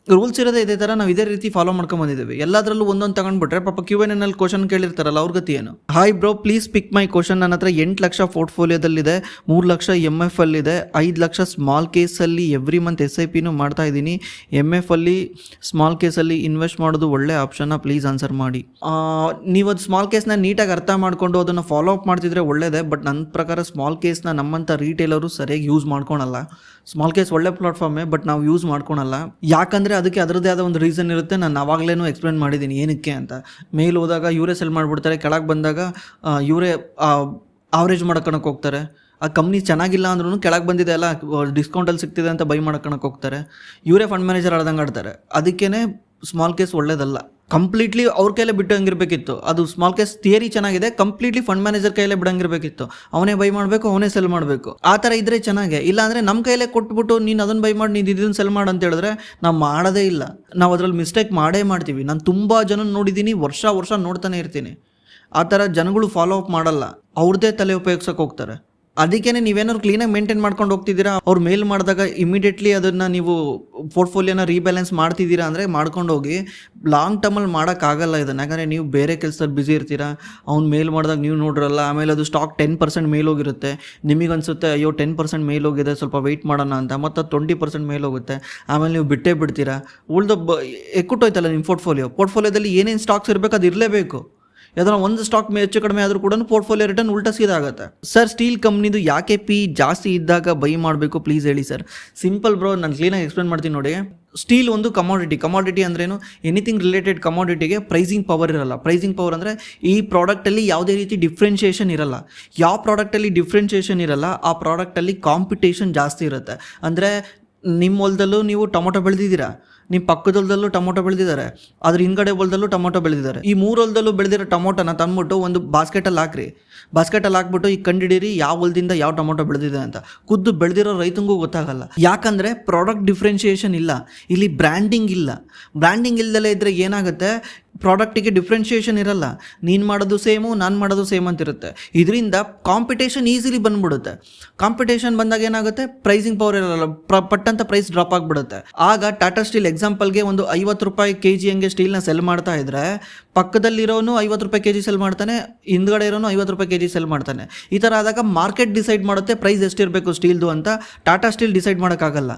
ರೂಲ್ಸ್ ಇರೋದೇ ಇದೇ ಥರ. ನಾವು ಇದೇ ರೀತಿ ಫಾಲೋ ಮಾಡ್ಕೊಂಬಂದಿದ್ದೀವಿ. ಎಲ್ಲದರಲ್ಲೂ ಒಂದೊಂದು ತಗೊಂಡ್ಬಿಟ್ರೆ ಪಾಪ Q&Aನಲ್ಲಿ ಕ್ವಶನ್ ಕೇಳಿರ್ತಾರಲ್ಲ ಅವ್ರ ಗತಿ ಏನು? Hi bro, please pick my question. ನನ್ನ ಹತ್ರ 8 ಲಕ್ಷ ಪೋರ್ಟ್ಫೋಲಿಯೋದಲ್ಲಿದೆ, 3 ಲಕ್ಷ MF ಅಲ್ಲಿದೆ, 5 ಲಕ್ಷ ಸ್ಮಾಲ್ ಕೇಸಲ್ಲಿ ಎವ್ರಿ ಮಂತ್ SIPನೂ ಮಾಡ್ತಾ ಇದ್ದೀನಿ. MF ಅಲ್ಲಿ ಸ್ಮಾಲ್ ಕೇಸಲ್ಲಿ ಇನ್ವೆಸ್ಟ್ ಮಾಡೋದು ಒಳ್ಳೆ ಆಪ್ಷನ್ನ, ಪ್ಲೀಸ್ ಆನ್ಸರ್ ಮಾಡಿ. ನೀವು ಅದು ಸ್ಮಾಲ್ ಕೇಸ್ನ ನೀಟಾಗಿ ಅರ್ಥ ಮಾಡಿಕೊಂಡು ಅದನ್ನು ಫಾಲೋ ಅಪ್ ಮಾಡ್ತಿದ್ರೆ ಒಳ್ಳೆಯದೇ. ಬಟ್ ನನ್ನ ಪ್ರಕಾರ ಸ್ಮಾಲ್ ಕೇಸ್ನ ನಮ್ಮಂಥ ರೀಟೇಲರು ಸರಿಯಾಗಿ ಯೂಸ್ ಮಾಡ್ಕೊಳಲ್ಲ. ಸ್ಮಾಲ್ ಕೇಸ್ ಒಳ್ಳೆ ಪ್ಲಾಟ್ಫಾರ್ಮೇ, ಬಟ್ ನಾವು ಯೂಸ್ ಮಾಡ್ಕೊಳಲ್ಲ. ಯಾಕಂದರೆ ಅದಕ್ಕೆ ಅದರದ್ದೇ ಆದ ಒಂದು ರೀಸನ್ ಇರುತ್ತೆ. ನಾನು ಆವಾಗಲೇ ಎಕ್ಸ್ಪ್ಲೇನ್ ಮಾಡಿದ್ದೀನಿ ಏನಕ್ಕೆ ಅಂತ. ಮೇಲ್ ಹೋದಾಗ ಇವರೇ ಸೆಲ್ ಮಾಡಿಬಿಡ್ತಾರೆ, ಕೆಳಗೆ ಬಂದಾಗ ಇವರೇ ಆವ್ರೇಜ್ ಮಾಡ್ಕೊಳಕ್ಕೆ ಹೋಗ್ತಾರೆ. ಆ ಕಂಪ್ನಿ ಚೆನ್ನಾಗಿಲ್ಲ ಅಂದ್ರೂ ಕೆಳಗೆ ಬಂದಿದೆ ಅಲ್ಲ, ಡಿಸ್ಕೌಂಟಲ್ಲಿ ಸಿಗ್ತಿದೆ ಅಂತ ಬೈ ಮಾಡ್ಕೊಳಕ್ಕೆ ಹೋಗ್ತಾರೆ. ಇವರೇ ಫಂಡ್ ಮ್ಯಾನೇಜರ್ ಆಡ್ದಂಗೆ ಆಡ್ತಾರೆ. ಅದಕ್ಕೇ ಸ್ಮಾಲ್ ಕೇಸ್ ಒಳ್ಳೇದಲ್ಲ. ಕಂಪ್ಲೀಟ್ಲಿ ಅವ್ರ ಕೈಲೇ ಬಿಟ್ಟಂಗಿರ್ಬೇಕಿತ್ತು. ಅದು ಸ್ಮಾಲ್ ಕೇಸ್ ಥಿಯರಿ ಚೆನ್ನಾಗಿದೆ, ಕಂಪ್ಲೀಟ್ಲಿ ಫಂಡ್ ಮ್ಯಾನೇಜರ್ ಕೈಲೇ ಬಿಡಂಗಿರ್ಬೇಕಿತ್ತು. ಅವನೇ ಬೈ ಮಾಡಬೇಕು, ಅವನೇ ಸೆಲ್ ಮಾಡಬೇಕು. ಆ ಥರ ಇದ್ದರೆ ಚೆನ್ನಾಗೆ. ಇಲ್ಲಾಂದರೆ ನಮ್ಮ ಕೈಲೇ ಕೊಟ್ಬಿಟ್ಟು ನೀನು ಅದನ್ನು ಬೈ ಮಾಡಿ, ನೀನು ಇದನ್ನು ಸೆಲ್ ಮಾಡು ಅಂತ ಹೇಳಿದ್ರೆ ನಾವು ಮಾಡೋದೇ ಇಲ್ಲ. ನಾವು ಅದರಲ್ಲಿ ಮಿಸ್ಟೇಕ್ ಮಾಡೇ ಮಾಡ್ತೀವಿ. ನಾನು ತುಂಬ ಜನ ನೋಡಿದ್ದೀನಿ, ವರ್ಷ ನೋಡ್ತಾನೆ ಇರ್ತೀನಿ. ಆ ಥರ ಜನಗಳು ಫಾಲೋ ಅಪ್ ಮಾಡಲ್ಲ, ಅವ್ರದ್ದೇ ತಲೆ ಉಪಯೋಗಿಸೋಕೆ ಹೋಗ್ತಾರೆ. ಅದಕ್ಕೇ ನೀವೇನಾದ್ರು ಕ್ಲೀನಾಗಿ ಮೇಂಟೈನ್ ಮಾಡ್ಕೊಂಡು ಹೋಗ್ತಿದ್ದೀರಾ, ಅವ್ರು ಮೇಲ್ ಮಾಡಿದಾಗ ಇಮಿಡಿಯೇಟ್ಲಿ ಅದನ್ನು ನೀವು ಪೋರ್ಟ್ಫೋಲಿಯೋನ ರೀಬ್ಯಾಲೆನ್ಸ್ ಮಾಡ್ತಿದ್ದೀರಾ ಅಂದರೆ ಮಾಡ್ಕೊಂಡು ಹೋಗಿ. ಲಾಂಗ್ ಟರ್ಮಲ್ಲಿ ಮಾಡೋಕ್ಕಾಗಲ್ಲ ಇದನ್ನು, ಯಾಕಂದರೆ ನೀವು ಬೇರೆ ಕೆಲಸದಲ್ಲಿ ಬ್ಯುಸಿ ಇರ್ತೀರಾ, ಅವ್ನು ಮೇಲ್ ಮಾಡಿದಾಗ ನೀವು ನೋಡಿರಲ್ಲ, ಆಮೇಲೆ ಅದು ಸ್ಟಾಕ್ 10% ಮೇಲ್ ಹೋಗಿರುತ್ತೆ, ನಿಮಗನ್ಸುತ್ತೆ ಅಯ್ಯೋ 10% ಮೇಲ್ ಹೋಗಿದೆ ಸ್ವಲ್ಪ ವೆಯ್ಟ್ ಮಾಡೋಣ ಅಂತ, ಮತ್ತು 20% ಮೇಲ್ ಹೋಗುತ್ತೆ, ಆಮೇಲೆ ನೀವು ಬಿಟ್ಟೇ ಬಿಡ್ತೀರಾ. ಎಕ್ಕುಟ್ಟೋಯ್ತಲ್ಲ ನಿಮ್ಮ ಪೋರ್ಟ್ಫೋಲಿಯೋದಲ್ಲಿ ಏನೇನು ಸ್ಟಾಕ್ಸ್ ಇರಬೇಕು ಅದು ಇರಲೇಬೇಕು. ಯಾವ್ದಾರ ಒಂದು ಸ್ಟಾಕ್ ಹೆಚ್ಚು ಕಡಿಮೆ ಆದರೂ ಕೂಡ ಪೋರ್ಟ್ಫೋಲಿಯೋ ರಿಟರ್ನ್ ಉಲ್ಟಾ ಸೀದಾಗುತ್ತೆ. ಸರ್ ಸ್ಟೀಲ್ ಕಂಪ್ನಿದು ಯಾಕೆ ಪಿ ಜಾಸ್ತಿ ಇದ್ದಾಗ ಬೈ ಮಾಡಬೇಕು ಪ್ಲೀಸ್ ಹೇಳಿ ಸರ್. ಸಿಂಪಲ್ ಬ್ರೋ, ನಾನು ಕ್ಲೀನಾಗಿ ಎಕ್ಸ್ಪ್ಲೇನ್ ಮಾಡ್ತೀನಿ ನೋಡಿ. ಸ್ಟೀಲ್ ಒಂದು ಕಮಾಡಿಟಿ ಅಂದ್ರೇನು, ಎನಿಥಿಂಗ್ ರಿಲೇಟೆಡ್ ಕಮಾಡಿಟಿಗೆ ಪ್ರೈಸಿಂಗ್ ಪವರ್ ಇರಲ್ಲ. ಪ್ರೈಸಿಂಗ್ ಪವರ್ ಅಂದರೆ ಈ ಪ್ರಾಡಕ್ಟಲ್ಲಿ ಯಾವುದೇ ರೀತಿ ಡಿಫ್ರೆನ್ಷಿಯೇಷನ್ ಇರಲ್ಲ. ಯಾವ ಪ್ರಾಡಕ್ಟಲ್ಲಿ ಡಿಫ್ರೆನ್ಷಿಯೇಷನ್ ಇರಲ್ಲ ಆ ಪ್ರಾಡಕ್ಟಲ್ಲಿ ಕಾಂಪಿಟೇಷನ್ ಜಾಸ್ತಿ ಇರುತ್ತೆ. ಅಂದರೆ ನಿಮ್ಮ ಹೊಲದಲ್ಲೂ ನೀವು ಟೊಮೊಟೊ ಬೆಳೆದಿದ್ದೀರಾ, ನಿಮ್ಮ ಪಕ್ಕದ ಹೊಲದಲ್ಲೂ ಟೊಮೊಟೊ ಬೆಳೆದಿದ್ದಾರೆ, ಅದ್ರ ಹಿಂಗಡೆ ಹೊಲದಲ್ಲೂ ಟೊಮೊಟೊ ಬೆಳೆದಿದ್ದಾರೆ. ಈ 3 ಹೊಲದಲ್ಲೂ ಬೆಳೆದಿರೋ ಟೊಮೊಟೊನ ತಂದ್ಬಿಟ್ಟು ಒಂದು ಬಾಸ್ಕೆಟಲ್ಲಿ ಹಾಕ್ಬಿಟ್ಟು ಈಗ ಕಂಡಿಡೀರಿ ಯಾವ ಹೊಲದಿಂದ ಯಾವ ಟೊಮೊಟೊ ಬೆಳೆದಿದೆ ಅಂತ. ಖುದ್ದು ಬೆಳೆದಿರೋ ರೈತಂಗೂ ಗೊತ್ತಾಗಲ್ಲ. ಯಾಕಂದರೆ ಪ್ರಾಡಕ್ಟ್ ಡಿಫ್ರೆನ್ಷಿಯೇಷನ್ ಇಲ್ಲ, ಇಲ್ಲಿ ಬ್ರ್ಯಾಂಡಿಂಗ್ ಇಲ್ಲ. ಬ್ರ್ಯಾಂಡಿಂಗ್ ಇಲ್ದಲೇ ಇದ್ದರೆ ಏನಾಗುತ್ತೆ, ಪ್ರಾಡಕ್ಟಿಗೆ ಡಿಫ್ರೆನ್ಷಿಯೇಷನ್ ಇರಲ್ಲ. ನೀನು ಮಾಡೋದು ಸೇಮು, ನಾನು ಮಾಡೋದು ಸೇಮ್ ಅಂತಿರುತ್ತೆ. ಇದರಿಂದ ಕಾಂಪಿಟೇಷನ್ ಈಸಿಲಿ ಬಂದ್ಬಿಡುತ್ತೆ. ಕಾಂಪಿಟೇಷನ್ ಬಂದಾಗ ಏನಾಗುತ್ತೆ, ಪ್ರೈಸಿಂಗ್ ಪವರ್ ಇರಲ್ಲ, ಪಟ್ಟಂತ ಪ್ರೈಸ್ ಡ್ರಾಪ್ ಆಗಿಬಿಡುತ್ತೆ. ಆಗ ಟಾಟಾ ಸ್ಟೀಲ್ ಎಕ್ಸಾಂಪಲ್ಗೆ ಒಂದು 50 ರೂಪಾಯಿ kg ಹಂಗೆ ಸ್ಟೀಲ್ನ ಸೆಲ್ ಮಾಡ್ತಾ ಇದ್ರೆ, ಪಕ್ಕದಲ್ಲಿರೋನು 50 ರೂಪಾಯಿ kg ಸೆಲ್ ಮಾಡ್ತಾನೆ, ಹಿಂದ್ಗಡೆ ಇರೋನು 50 ರೂಪಾಯಿ kg ಸೆಲ್ ಮಾಡ್ತಾನೆ. ಈ ಥರ ಆದಾಗ ಮಾರ್ಕೆಟ್ ಡಿಸೈಡ್ ಮಾಡುತ್ತೆ ಪ್ರೈಸ್ ಎಷ್ಟಿರಬೇಕು ಸ್ಟೀಲ್ದು ಅಂತ. ಟಾಟಾ ಸ್ಟೀಲ್ ಡಿಸೈಡ್ ಮಾಡೋಕ್ಕಾಗಲ್ಲ.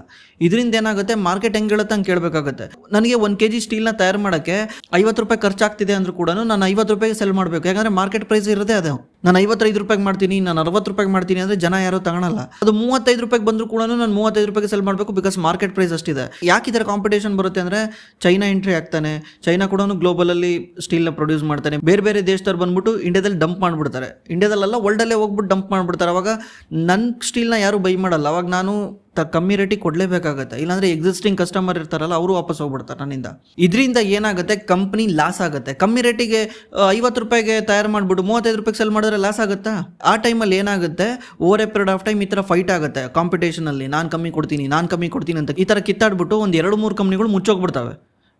ಇದರಿಂದ ಏನಾಗುತ್ತೆ, ಮಾರ್ಕೆಟ್ ಹೆಂಗೆ ಹೇಳುತ್ತೆ ಹಂಗೆ ಕೇಳಬೇಕಾಗುತ್ತೆ. ನನಗೆ 1 kg ಸ್ಟೀಲ್ನ ತಯಾರು ಮಾಡೋಕ್ಕೆ 50 ರೂಪಾಯಿ ಖರ್ಚಾಗ್ತಿದೆ ಅಂದರೂ ಕೂಡ ನಾನು 50 ರೂಪಾಯಿಗೆ ಸೆಲ್ ಮಾಡಬೇಕು, ಯಾಕಂದರೆ ಮಾರ್ಕೆಟ್ ಪ್ರೈಸ್ ಇರೋದೇ ಅದು. ನಾನು 55 ರೂಪಾಯಿಗೆ ಮಾಡ್ತೀನಿ, ನಾನು 60 ರೂಪಾಯಿಗೆ ಮಾಡ್ತೀನಿ ಅಂದರೆ ಜನ ಯಾರೂ ತಗೊಳಲ್ಲ. ಅದು 35 ರೂಪಾಯಿಗೆ ಬಂದರೂ ಕೂಡ ನಾನು 35 ರೂಪಾಯಿಗೆ ಸೆಲ್ ಮಾಡಬೇಕು, ಬಿಕಾಸ್ ಮಾರ್ಕೆಟ್ ಪ್ರೈಸ್ ಅಷ್ಟಿದೆ. ಯಾಕೆ ಈ ಥರ ಕಾಂಪಿಟೇಷನ್ ಬರುತ್ತೆ ಅಂದರೆ, ಚೈನಾ ಎಂಟ್ರಿ ಆಗ್ತಾನೆ. ಚೈನಾ ಕೂಡ ಗ್ಲೋಬಲಲ್ಲಿ ಸ್ಟೀಲ್ನ ಪ್ರೊಡ್ಯೂಸ್ ಮಾಡ್ತಾನೆ. ಬೇರೆ ದೇಶದವ್ರು ಬಂದ್ಬಿಟ್ಟು ಇಂಡಿಯಾದಲ್ಲಿ ಡಂಪ್ ಮಾಡಿಬಿಡ್ತಾರೆ. ಇಂಡಿಯಾದಲ್ಲ ವರ್ಲ್ಡಲ್ಲೇ ಹೋಗ್ಬಿಟ್ಟು ಡಂಪ್ ಮಾಡಿಬಿಡ್ತಾರೆ. ಅವಾಗ ನನ್ನ ಸ್ಟೀಲ್ನ ಯಾರು ಬೈ ಮಾಡಲ್ಲ. ಅವಾಗ ನಾನು ಕಮ್ಮಿ ರೇಟಿಗೆ ಕೊಡಲೇಬೇಕಾಗತ್ತೆ, ಇಲ್ಲಾಂದರೆ ಎಕ್ಸಿಸ್ಟಿಂಗ್ ಕಸ್ಟಮರ್ ಇರ್ತಾರಲ್ಲ ಅವರು ವಾಪಸ್ ಹೋಗ್ಬಿಡ್ತಾರೆ ನನ್ನಿಂದ. ಇದರಿಂದ ಏನಾಗುತ್ತೆ, ಕಂಪ್ನಿ ಲಾಸ್ ಆಗುತ್ತೆ. ಕಮ್ಮಿ ರೇಟಿಗೆ 50 ರೂಪಾಯಿಗೆ ತಯಾರು ಮಾಡಿಬಿಟ್ಟು 35 ರೂಪಾಯಿಗೆ ಸೆಲ್ ಮಾಡಿದ್ರೆ ಲಾಸ್ ಆಗುತ್ತಾ? ಆ ಟೈಮಲ್ಲಿ ಏನಾಗುತ್ತೆ, over A period of time ಈ ಥರ ಫೈಟ್ ಆಗುತ್ತೆ ಕಾಂಪಿಟೇಷನಲ್ಲಿ. ನಾನು ಕಮ್ಮಿ ಕೊಡ್ತೀನಿ ಅಂತ ಈ ಥರ ಕಿತ್ತಾಡ್ಬಿಟ್ಟು ಒಂದು 2-3 ಕಂಪ್ನಿಗಳು ಮುಚ್ಚೋಗ್ಬಿಡ್ತವೆ.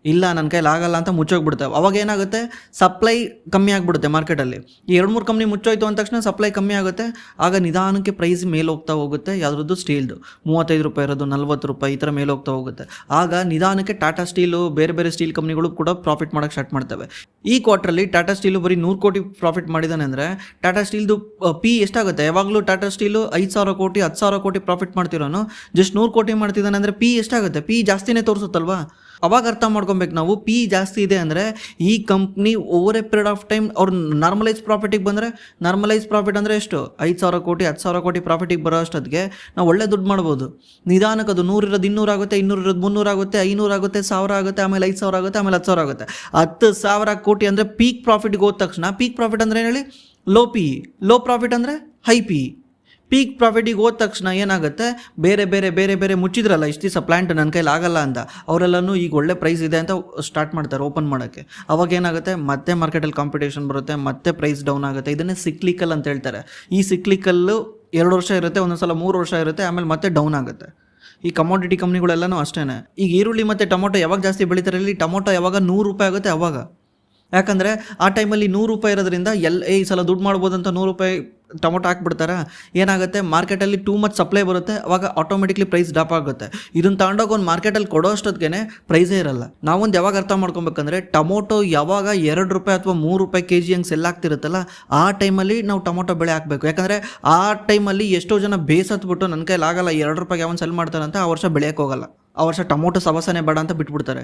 ಇಲ್ಲ ನನ್ನ ಕೈಲಿ ಆಗಲ್ಲ ಅಂತ ಮುಚ್ಚೋಗ್ಬಿಡ್ತವೆ. ಅವಾಗ ಏನಾಗುತ್ತೆ, ಸಪ್ಲೈ ಕಮ್ಮಿ ಆಗಿಬಿಡುತ್ತೆ ಮಾರ್ಕೆಟಲ್ಲಿ. ಈ 2-3 ಕಂಪ್ನಿ ಮುಚ್ಚೋಯ್ತು ಅಂದ ತಕ್ಷಣ ಸಪ್ಲೈ ಕಮ್ಮಿ ಆಗುತ್ತೆ. ಆಗ ನಿಧಾನಕ್ಕೆ ಪ್ರೈಸ್ ಮೇಲೆ ಹೋಗ್ತಾ ಹೋಗುತ್ತೆ. ಯಾವುದ್ರದ್ದು ಸ್ಟೀಲ್ದು 35 ರೂಪಾಯಿ ಇರೋದು 40 ರೂಪಾಯಿ ಈ ಥರ ಮೇಲೆ ಹೋಗ್ತಾ ಹೋಗುತ್ತೆ. ಆಗ ನಿಧಾನಕ್ಕೆ ಟಾಟಾ ಸ್ಟೀಲು ಬೇರೆ ಸ್ಟೀಲ್ ಕಂಪ್ನಿಗಳು ಕೂಡ ಪ್ರಾಫಿಟ್ ಮಾಡೋಕ್ಕೆ ಸ್ಟಾರ್ಟ್ ಮಾಡ್ತವೆ. ಈ ಕ್ವಾರ್ಟ್ರಲ್ಲಿ ಟಾಟಾ ಸ್ಟೀಲು ಬರೀ 100 ಕೋಟಿ ಪ್ರಾಫಿಟ್ ಮಾಡಿದ್ದಾನೆ ಅಂದರೆ, ಟಾಟಾ ಸ್ಟೀಲ್ದು ಪಿ ಎಷ್ಟಾಗುತ್ತೆ? ಯಾವಾಗಲೂ ಟಾಟಾ ಸ್ಟೀಲು 5,000 ಕೋಟಿ 10,000 ಕೋಟಿ ಪ್ರಾಫಿಟ್ ಮಾಡ್ತಿರೋನು ಜಸ್ಟ್ 100 ಕೋಟಿ ಮಾಡ್ತಿದ್ದಾನೆ ಅಂದರೆ ಪಿ ಎಷ್ಟಾಗುತ್ತೆ? ಪಿ ಜಾಸ್ತಿನೇ ತೋರಿಸುತ್ತಲ್ವಾ? ಅವಾಗ ಅರ್ಥ ಮಾಡ್ಕೊಬೇಕು ನಾವು, ಪಿ ಜಾಸ್ತಿ ಇದೆ ಅಂದರೆ ಈ company over A period of time ಅವ್ರು ನಾರ್ಮಲೈಸ್ ಪ್ರಾಫಿಟಿಗೆ ಬಂದರೆ, ನಾರ್ಮಲೈಸ್ ಪ್ರಾಫಿಟ್ ಅಂದರೆ ಎಷ್ಟು? 5,000 ಕೋಟಿ 10,000 ಕೋಟಿ ಪ್ರಾಫಿಟಿಗೆ ಬರೋ ಅಷ್ಟೊತ್ತಿಗೆ ನಾವು ಒಳ್ಳೆ ದುಡ್ಡು ಮಾಡ್ಬೋದು. ನಿಧಾನಕ್ಕೆ ಅದು 100 ಇರೋದು 200 ಆಗುತ್ತೆ, 200 ಇರೋದು 300 ಆಗುತ್ತೆ, 500 ಆಗುತ್ತೆ, 1000 ಆಗುತ್ತೆ, ಆಮೇಲೆ 5,000 ಆಗುತ್ತೆ, ಆಮೇಲೆ 10,000 ಆಗುತ್ತೆ. 10,000 ಕೋಟಿ ಅಂದರೆ ಪೀಕ್ ಪ್ರಾಫಿಟ್ಗೆ ಹೋದ ತಕ್ಷಣ, ಪೀಕ್ ಪ್ರಾಫಿಟ್ ಅಂದರೆ ಏನು ಹೇಳಿ? ಲೋ ಪ್ರಾಫಿಟ್ ಅಂದರೆ ಹೈ ಪಿ. ಪೀಕ್ ಪ್ರಾಫಿಟಿಗೆ ಹೋದ ತಕ್ಷಣ ಏನಾಗುತ್ತೆ, ಬೇರೆ ಮುಚ್ಚಿದ್ರಲ್ಲ ಇಷ್ಟು ದಿವಸ ಪ್ಲ್ಯಾಂಟ್ ನನ್ನ ಕೈಲಿ ಆಗಲ್ಲ ಅಂತ, ಅವರೆಲ್ಲನೂ ಈಗ ಒಳ್ಳೆ ಪ್ರೈಸ್ ಇದೆ ಅಂತ ಸ್ಟಾರ್ಟ್ ಮಾಡ್ತಾರೆ ಓಪನ್ ಮಾಡೋಕ್ಕೆ. ಅವಾಗ ಏನಾಗುತ್ತೆ, ಮತ್ತೆ ಮಾರ್ಕೆಟಲ್ಲಿ ಕಾಂಪಿಟೇಷನ್ ಬರುತ್ತೆ, ಮತ್ತೆ ಪ್ರೈಸ್ ಡೌನ್ ಆಗುತ್ತೆ. ಇದನ್ನೇ ಸಿಕ್ಲಿಕಲ್ ಅಂತ ಹೇಳ್ತಾರೆ. ಈ ಸಿಕ್ಲಿಕಲ್ಲು 2 ವರ್ಷ ಇರುತ್ತೆ, ಒಂದೊಂದ್ಸಲ 3 ವರ್ಷ ಇರುತ್ತೆ, ಆಮೇಲೆ ಮತ್ತೆ ಡೌನ್ ಆಗುತ್ತೆ. ಈ ಕಮೋಡಿಟಿ ಕಂಪ್ನಿಗಳೆಲ್ಲನೂ ಅಷ್ಟೇ. ಈಗ ಈರುಳ್ಳಿ ಮತ್ತು ಟೊಮೊಟೊ ಯಾವಾಗ ಜಾಸ್ತಿ ಬೆಳೀತಾರೆ, ಇಲ್ಲಿ ಟೊಮೊಟೊ ಯಾವಾಗ 100 ರೂಪಾಯಿ ಆಗುತ್ತೆ ಅವಾಗ. ಯಾಕಂದರೆ ಆ ಟೈಮಲ್ಲಿ 100 ರೂಪಾಯಿ ಇರೋದ್ರಿಂದ ಈ ಸಲ ದುಡ್ಡು ಮಾಡ್ಬೋದು ಅಂತ 100 ರೂಪಾಯಿ ಟೊಮೊಟೊ ಹಾಕ್ಬಿಡ್ತಾರೆ. ಏನಾಗುತ್ತೆ, ಮಾರ್ಕೆಟಲ್ಲಿ ಟೂ ಮಚ್ ಸಪ್ಲೈ ಬರುತ್ತೆ, ಅವಾಗ ಆಟೋಮೆಟಿಕ್ಲಿ ಪ್ರೈಸ್ ಡ್ರಾಪ್ ಆಗುತ್ತೆ. ಇದನ್ನು ತಗೊಂಡೋಗಿ ಒಂದು ಮಾರ್ಕೆಟಲ್ಲಿ ಕೊಡೋ ಅಷ್ಟೊತ್ತಿಗೆ ಪ್ರೈಸೇ ಇರಲ್ಲ. ನಾವೊಂದು ಯಾವಾಗ ಅರ್ಥ ಮಾಡ್ಕೊಬೇಕಂದ್ರೆ, ಟೊಮೊಟೊ ಯಾವಾಗ 2 ರೂಪಾಯಿ ಅಥವಾ 3 ರೂಪಾಯಿ kg ಹಂಗೆ ಸೆಲ್ ಆಗ್ತಿರುತ್ತಲ್ಲ, ಆ ಟೈಮಲ್ಲಿ ನಾವು ಟೊಮೊಟೊ ಬೆಳೆ ಹಾಕಬೇಕು. ಯಾಕಂದರೆ ಆ ಟೈಮಲ್ಲಿ ಎಷ್ಟೋ ಜನ ಬೇಸತ್ಬಿಟ್ಟು ನನ್ನ ಕೈಲಿ ಆಗಲ್ಲ 2 ರೂಪಾಯಿಗೆ ಯಾವನು ಸೆಲ್ ಮಾಡ್ತಾರೆ ಅಂತ ಆ ವರ್ಷ ಬೆಳೆಯೋಕೆ ಹೋಗಲ್ಲ. ಆ ವರ್ಷ ಟೊಮೊಟೊ ಸವಸನೆ ಬೇಡ ಅಂತ ಬಿಟ್ಬಿಡ್ತಾರೆ.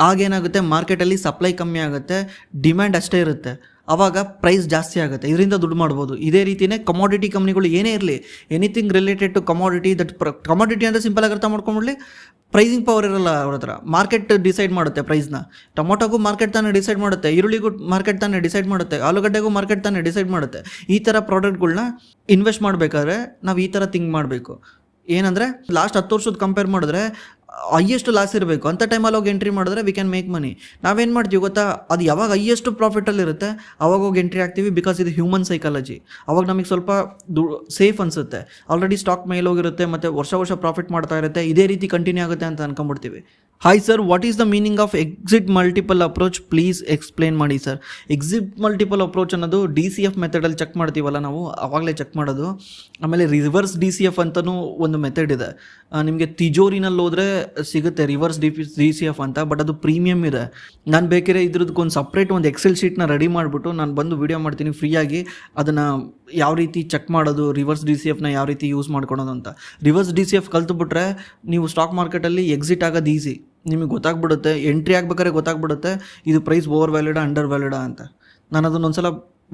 ಆಗೇನಾಗುತ್ತೆ, ಮಾರ್ಕೆಟಲ್ಲಿ ಸಪ್ಲೈ ಕಮ್ಮಿ ಆಗುತ್ತೆ, ಡಿಮ್ಯಾಂಡ್ ಅಷ್ಟೇ ಇರುತ್ತೆ, ಆವಾಗ ಪ್ರೈಸ್ ಜಾಸ್ತಿ ಆಗುತ್ತೆ. ಇದರಿಂದ ದುಡ್ಡು ಮಾಡ್ಬೋದು. ಇದೇ ರೀತಿಯೇ ಕಮೋಡಿಟಿ ಕಂಪ್ನಿಗಳು ಏನೇ ಇರಲಿ, anything related to commodity, commodity ಅಂದರೆ ಸಿಂಪಲ್ ಆಗಿ ಅರ್ಥ ಮಾಡ್ಕೊಂಡ್ಬಿಡ್ಲಿ, ಪ್ರೈಸಿಂಗ್ ಪವರ್ ಇರಲ್ಲ ಅವ್ರ ಹತ್ರ. ಮಾರ್ಕೆಟ್ ಡಿಸೈಡ್ ಮಾಡುತ್ತೆ ಪ್ರೈಸ್ನ. ಟೊಮೊಟೊಗೂ ಮಾರ್ಕೆಟ್ ತಾನೇ ಡಿಸೈಡ್ ಮಾಡುತ್ತೆ, ಈರುಳ್ಳಿಗೂ ಮಾರ್ಕೆಟ್ ತಾನೇ ಡಿಸೈಡ್ ಮಾಡುತ್ತೆ, ಆಲೂಗಡ್ಡೆಗೂ ಮಾರ್ಕೆಟ್ ತಾನೇ ಡಿಸೈಡ್ ಮಾಡುತ್ತೆ. ಈ ಥರ ಪ್ರಾಡಕ್ಟ್ಗಳ್ನ ಇನ್ವೆಸ್ಟ್ ಮಾಡಬೇಕಾದ್ರೆ ನಾವು ಈ ಥರ ಥಿಂಕ್ ಮಾಡಬೇಕು. ಏನಂದರೆ, ಲಾಸ್ಟ್ 10 ವರ್ಷದ ಕಂಪೇರ್ ಮಾಡಿದ್ರೆ ಹೈಯೆಸ್ಟ್ ಲಾಸ್ ಇರಬೇಕು ಅಂತ ಟೈಮಲ್ಲಿ ಹೋಗಿ ಎಂಟ್ರಿ ಮಾಡಿದ್ರೆ ವಿ ಕ್ಯಾನ್ ಮೇಕ್ ಮನಿ. ನಾವೇನು ಮಾಡ್ತೀವಿ ಗೊತ್ತಾ, ಅದು ಯಾವಾಗ ಹೈಯೆಸ್ಟ್ ಪ್ರಾಫಿಟಲ್ಲಿರುತ್ತೆ ಅವಾಗ ಹೋಗಿ ಎಂಟ್ರಿ ಆಗ್ತೀವಿ, ಬಿಕಾಸ್ ಇದು ಹ್ಯೂಮನ್ ಸೈಕಾಲಜಿ. ಅವಾಗ ನಮಗೆ ಸ್ವಲ್ಪ ಸೇಫ್ ಅನಿಸುತ್ತೆ. ಆಲ್ರೆಡಿ ಸ್ಟಾಕ್ ಮೇಲೆ ಹೋಗಿರುತ್ತೆ ಮತ್ತು ವರ್ಷ ಪ್ರಾಫಿಟ್ ಮಾಡ್ತಾ ಇರುತ್ತೆ, ಇದೇ ರೀತಿ ಕಂಟಿನ್ಯೂ ಆಗುತ್ತೆ ಅಂತ ಅನ್ಕೊಂಡ್ಬಿಡ್ತೀವಿ. Hi sir, what is the meaning of exit multiple approach, please explain ಮಾಡಿ ಸರ್. ಎಕ್ಸಿಟ್ ಮಲ್ಟಿಪಲ್ ಅಪ್ರೋಚ್ ಅನ್ನೋದು DCF ಮೆಥಡಲ್ಲಿ ಚೆಕ್ ಮಾಡ್ತೀವಲ್ಲ ನಾವು, ಆವಾಗಲೇ ಚೆಕ್ ಮಾಡೋದು. ಆಮೇಲೆ ರಿವರ್ಸ್ DCF ಅಂತಲೂ ಒಂದು ಮೆಥಡ್ ಇದೆ. ನಿಮಗೆ ತಿಜೋರಿನಲ್ಲಿ ಹೋದರೆ ಸಿಗುತ್ತೆ ರಿವರ್ಸ್ DCF ಅಂತ, ಬಟ್ ಅದು ಪ್ರೀಮಿಯಮ್ ಇದೆ. ನಾನು ಬೇಕಾದ್ರೆ ಇದ್ರದ್ದಕ್ಕೊಂದು ಸಪ್ರೇಟ್ ಒಂದು ಎಕ್ಸೆಲ್ ಶೀಟ್ನ ರೆಡಿ ಮಾಡಿಬಿಟ್ಟು ನಾನು ಬಂದು ವೀಡಿಯೋ ಮಾಡ್ತೀನಿ ಫ್ರೀಯಾಗಿ, ಅದನ್ನು ಯಾವ ರೀತಿ ಚೆಕ್ ಮಾಡೋದು, ರಿವರ್ಸ್ DCFನ ಯಾವ ರೀತಿ ಯೂಸ್ ಮಾಡ್ಕೊಳೋದು ಅಂತ. ರಿವರ್ಸ್ DCF ಕಲ್ತುಬಿಟ್ರೆ ನೀವು ಸ್ಟಾಕ್ ಮಾರ್ಕೆಟಲ್ಲಿ ಎಕ್ಸಿಟ್ ಆಗೋದು ಈಸಿ. ನಿಮಗೆ ಗೊತ್ತಾಗ್ಬಿಡುತ್ತೆ, ಎಂಟ್ರಿ ಆಗ್ಬೇಕಾದ್ರೆ ಗೊತ್ತಾಗ್ಬಿಡುತ್ತೆ ಇದು ಪ್ರೈಸ್ ಓವರ್ ವ್ಯಾಲಿಡಾ ಅಂಡರ್ ವ್ಯಾಲಿಡಾ ಅಂತ. ನಾನು ಅದನ್ನೊಂದ್ಸಲ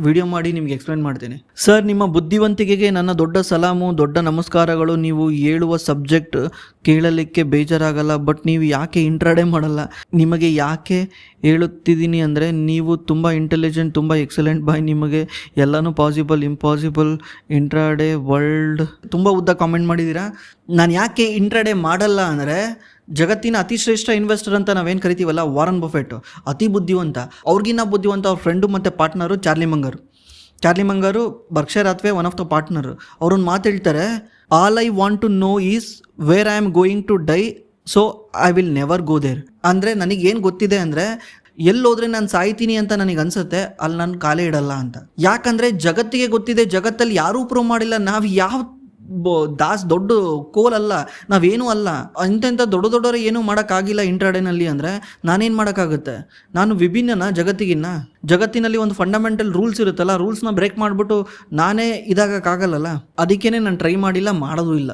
ವಿಡಿಯೋ ಮಾಡಿ ನಿಮಗೆ ಎಕ್ಸ್ಪ್ಲೇನ್ ಮಾಡ್ತೀನಿ. ಸರ್, ನಿಮ್ಮ ಬುದ್ಧಿವಂತಿಕೆಗೆ ನನ್ನ ದೊಡ್ಡ ಸಲಾಮು, ದೊಡ್ಡ ನಮಸ್ಕಾರಗಳು. ನೀವು ಹೇಳುವ ಸಬ್ಜೆಕ್ಟ್ ಕೇಳಲಿಕ್ಕೆ ಬೇಜಾರಾಗಲ್ಲ, ಬಟ್ ನೀವು ಯಾಕೆ ಇಂಟ್ರಾಡೇ ಮಾಡಲ್ಲ? ನಿಮಗೆ ಯಾಕೆ ಹೇಳುತ್ತಿದ್ದೀನಿ ಅಂದರೆ ನೀವು ತುಂಬ ಇಂಟೆಲಿಜೆಂಟ್, ತುಂಬ ಎಕ್ಸಲೆಂಟ್ ಬಾಯ್. ನಿಮಗೆ ಎಲ್ಲನೂ ಪಾಸಿಬಲ್, ಇಂಪಾಸಿಬಲ್, ಇಂಟ್ರಾಡೇ ವರ್ಲ್ಡ್. ತುಂಬ ಉದ್ದ ಕಾಮೆಂಟ್ ಮಾಡಿದ್ದೀರಾ. ನಾನು ಯಾಕೆ ಇಂಟ್ರಾಡೇ ಮಾಡಲ್ಲ ಅಂದರೆ, ಜಗತ್ತಿನ ಅತಿ ಶ್ರೇಷ್ಠ ಇನ್ವೆಸ್ಟರ್ ಅಂತ ನಾವೇನು ಕರಿತೀವಲ್ಲ, ವಾರನ್ ಬಫೆಟ್ ಅತಿ ಬುದ್ಧಿವಂತ. ಅವ್ರಿಗಿನ್ನ ಬುದ್ಧಿವಂತ ಅವ್ರ ಫ್ರೆಂಡು ಮತ್ತು partner Charlie Munger Berkshire Hathaway one of the partner. ಅವ್ರೊಂದು ಮಾತು ಹೇಳ್ತಾರೆ, all I want to know is where I am going to die, so I will never go there. ಅಂದರೆ ನನಗೇನು ಗೊತ್ತಿದೆ ಅಂದರೆ, ಎಲ್ಲೋದ್ರೆ ನಾನು ಸಾಯ್ತೀನಿ ಅಂತ ನನಗೆ ಅನ್ಸುತ್ತೆ, ಅಲ್ಲಿ ನಾನು ಕಾಲೇ ಇಡಲ್ಲ ಅಂತ. ಯಾಕಂದರೆ ಜಗತ್ತಿಗೆ ಗೊತ್ತಿದೆ, ಜಗತ್ತಲ್ಲಿ ಯಾರೂ ಪ್ರೂವ್ ಮಾಡಿಲ್ಲ. ನಾವು ಯಾವ ದೊಡ್ಡ ಕೋಲ್ ಅಲ್ಲ, ನಾವೇನೂ ಅಲ್ಲ. ಇಂಥ ದೊಡ್ಡವರು ಏನೂ ಮಾಡೋಕ್ಕಾಗಿಲ್ಲ ಇಂಟ್ರಾಡೇನಲ್ಲಿ ಅಂದರೆ ನಾನೇನು ಮಾಡೋಕ್ಕಾಗುತ್ತೆ? ನಾನು ವಿಭಿನ್ನನ ಜಗತ್ತಿನಲ್ಲಿ ಒಂದು ಫಂಡಮೆಂಟಲ್ ರೂಲ್ಸ್ ಇರುತ್ತಲ್ಲ, ರೂಲ್ಸ್ನ ಬ್ರೇಕ್ ಮಾಡಿಬಿಟ್ಟು ನಾನೇ ಇದಾಗಕ್ಕಾಗಲ್ಲ. ಅದಕ್ಕೇ ನಾನು ಟ್ರೈ ಮಾಡಿಲ್ಲ, ಮಾಡೋದು ಇಲ್ಲ.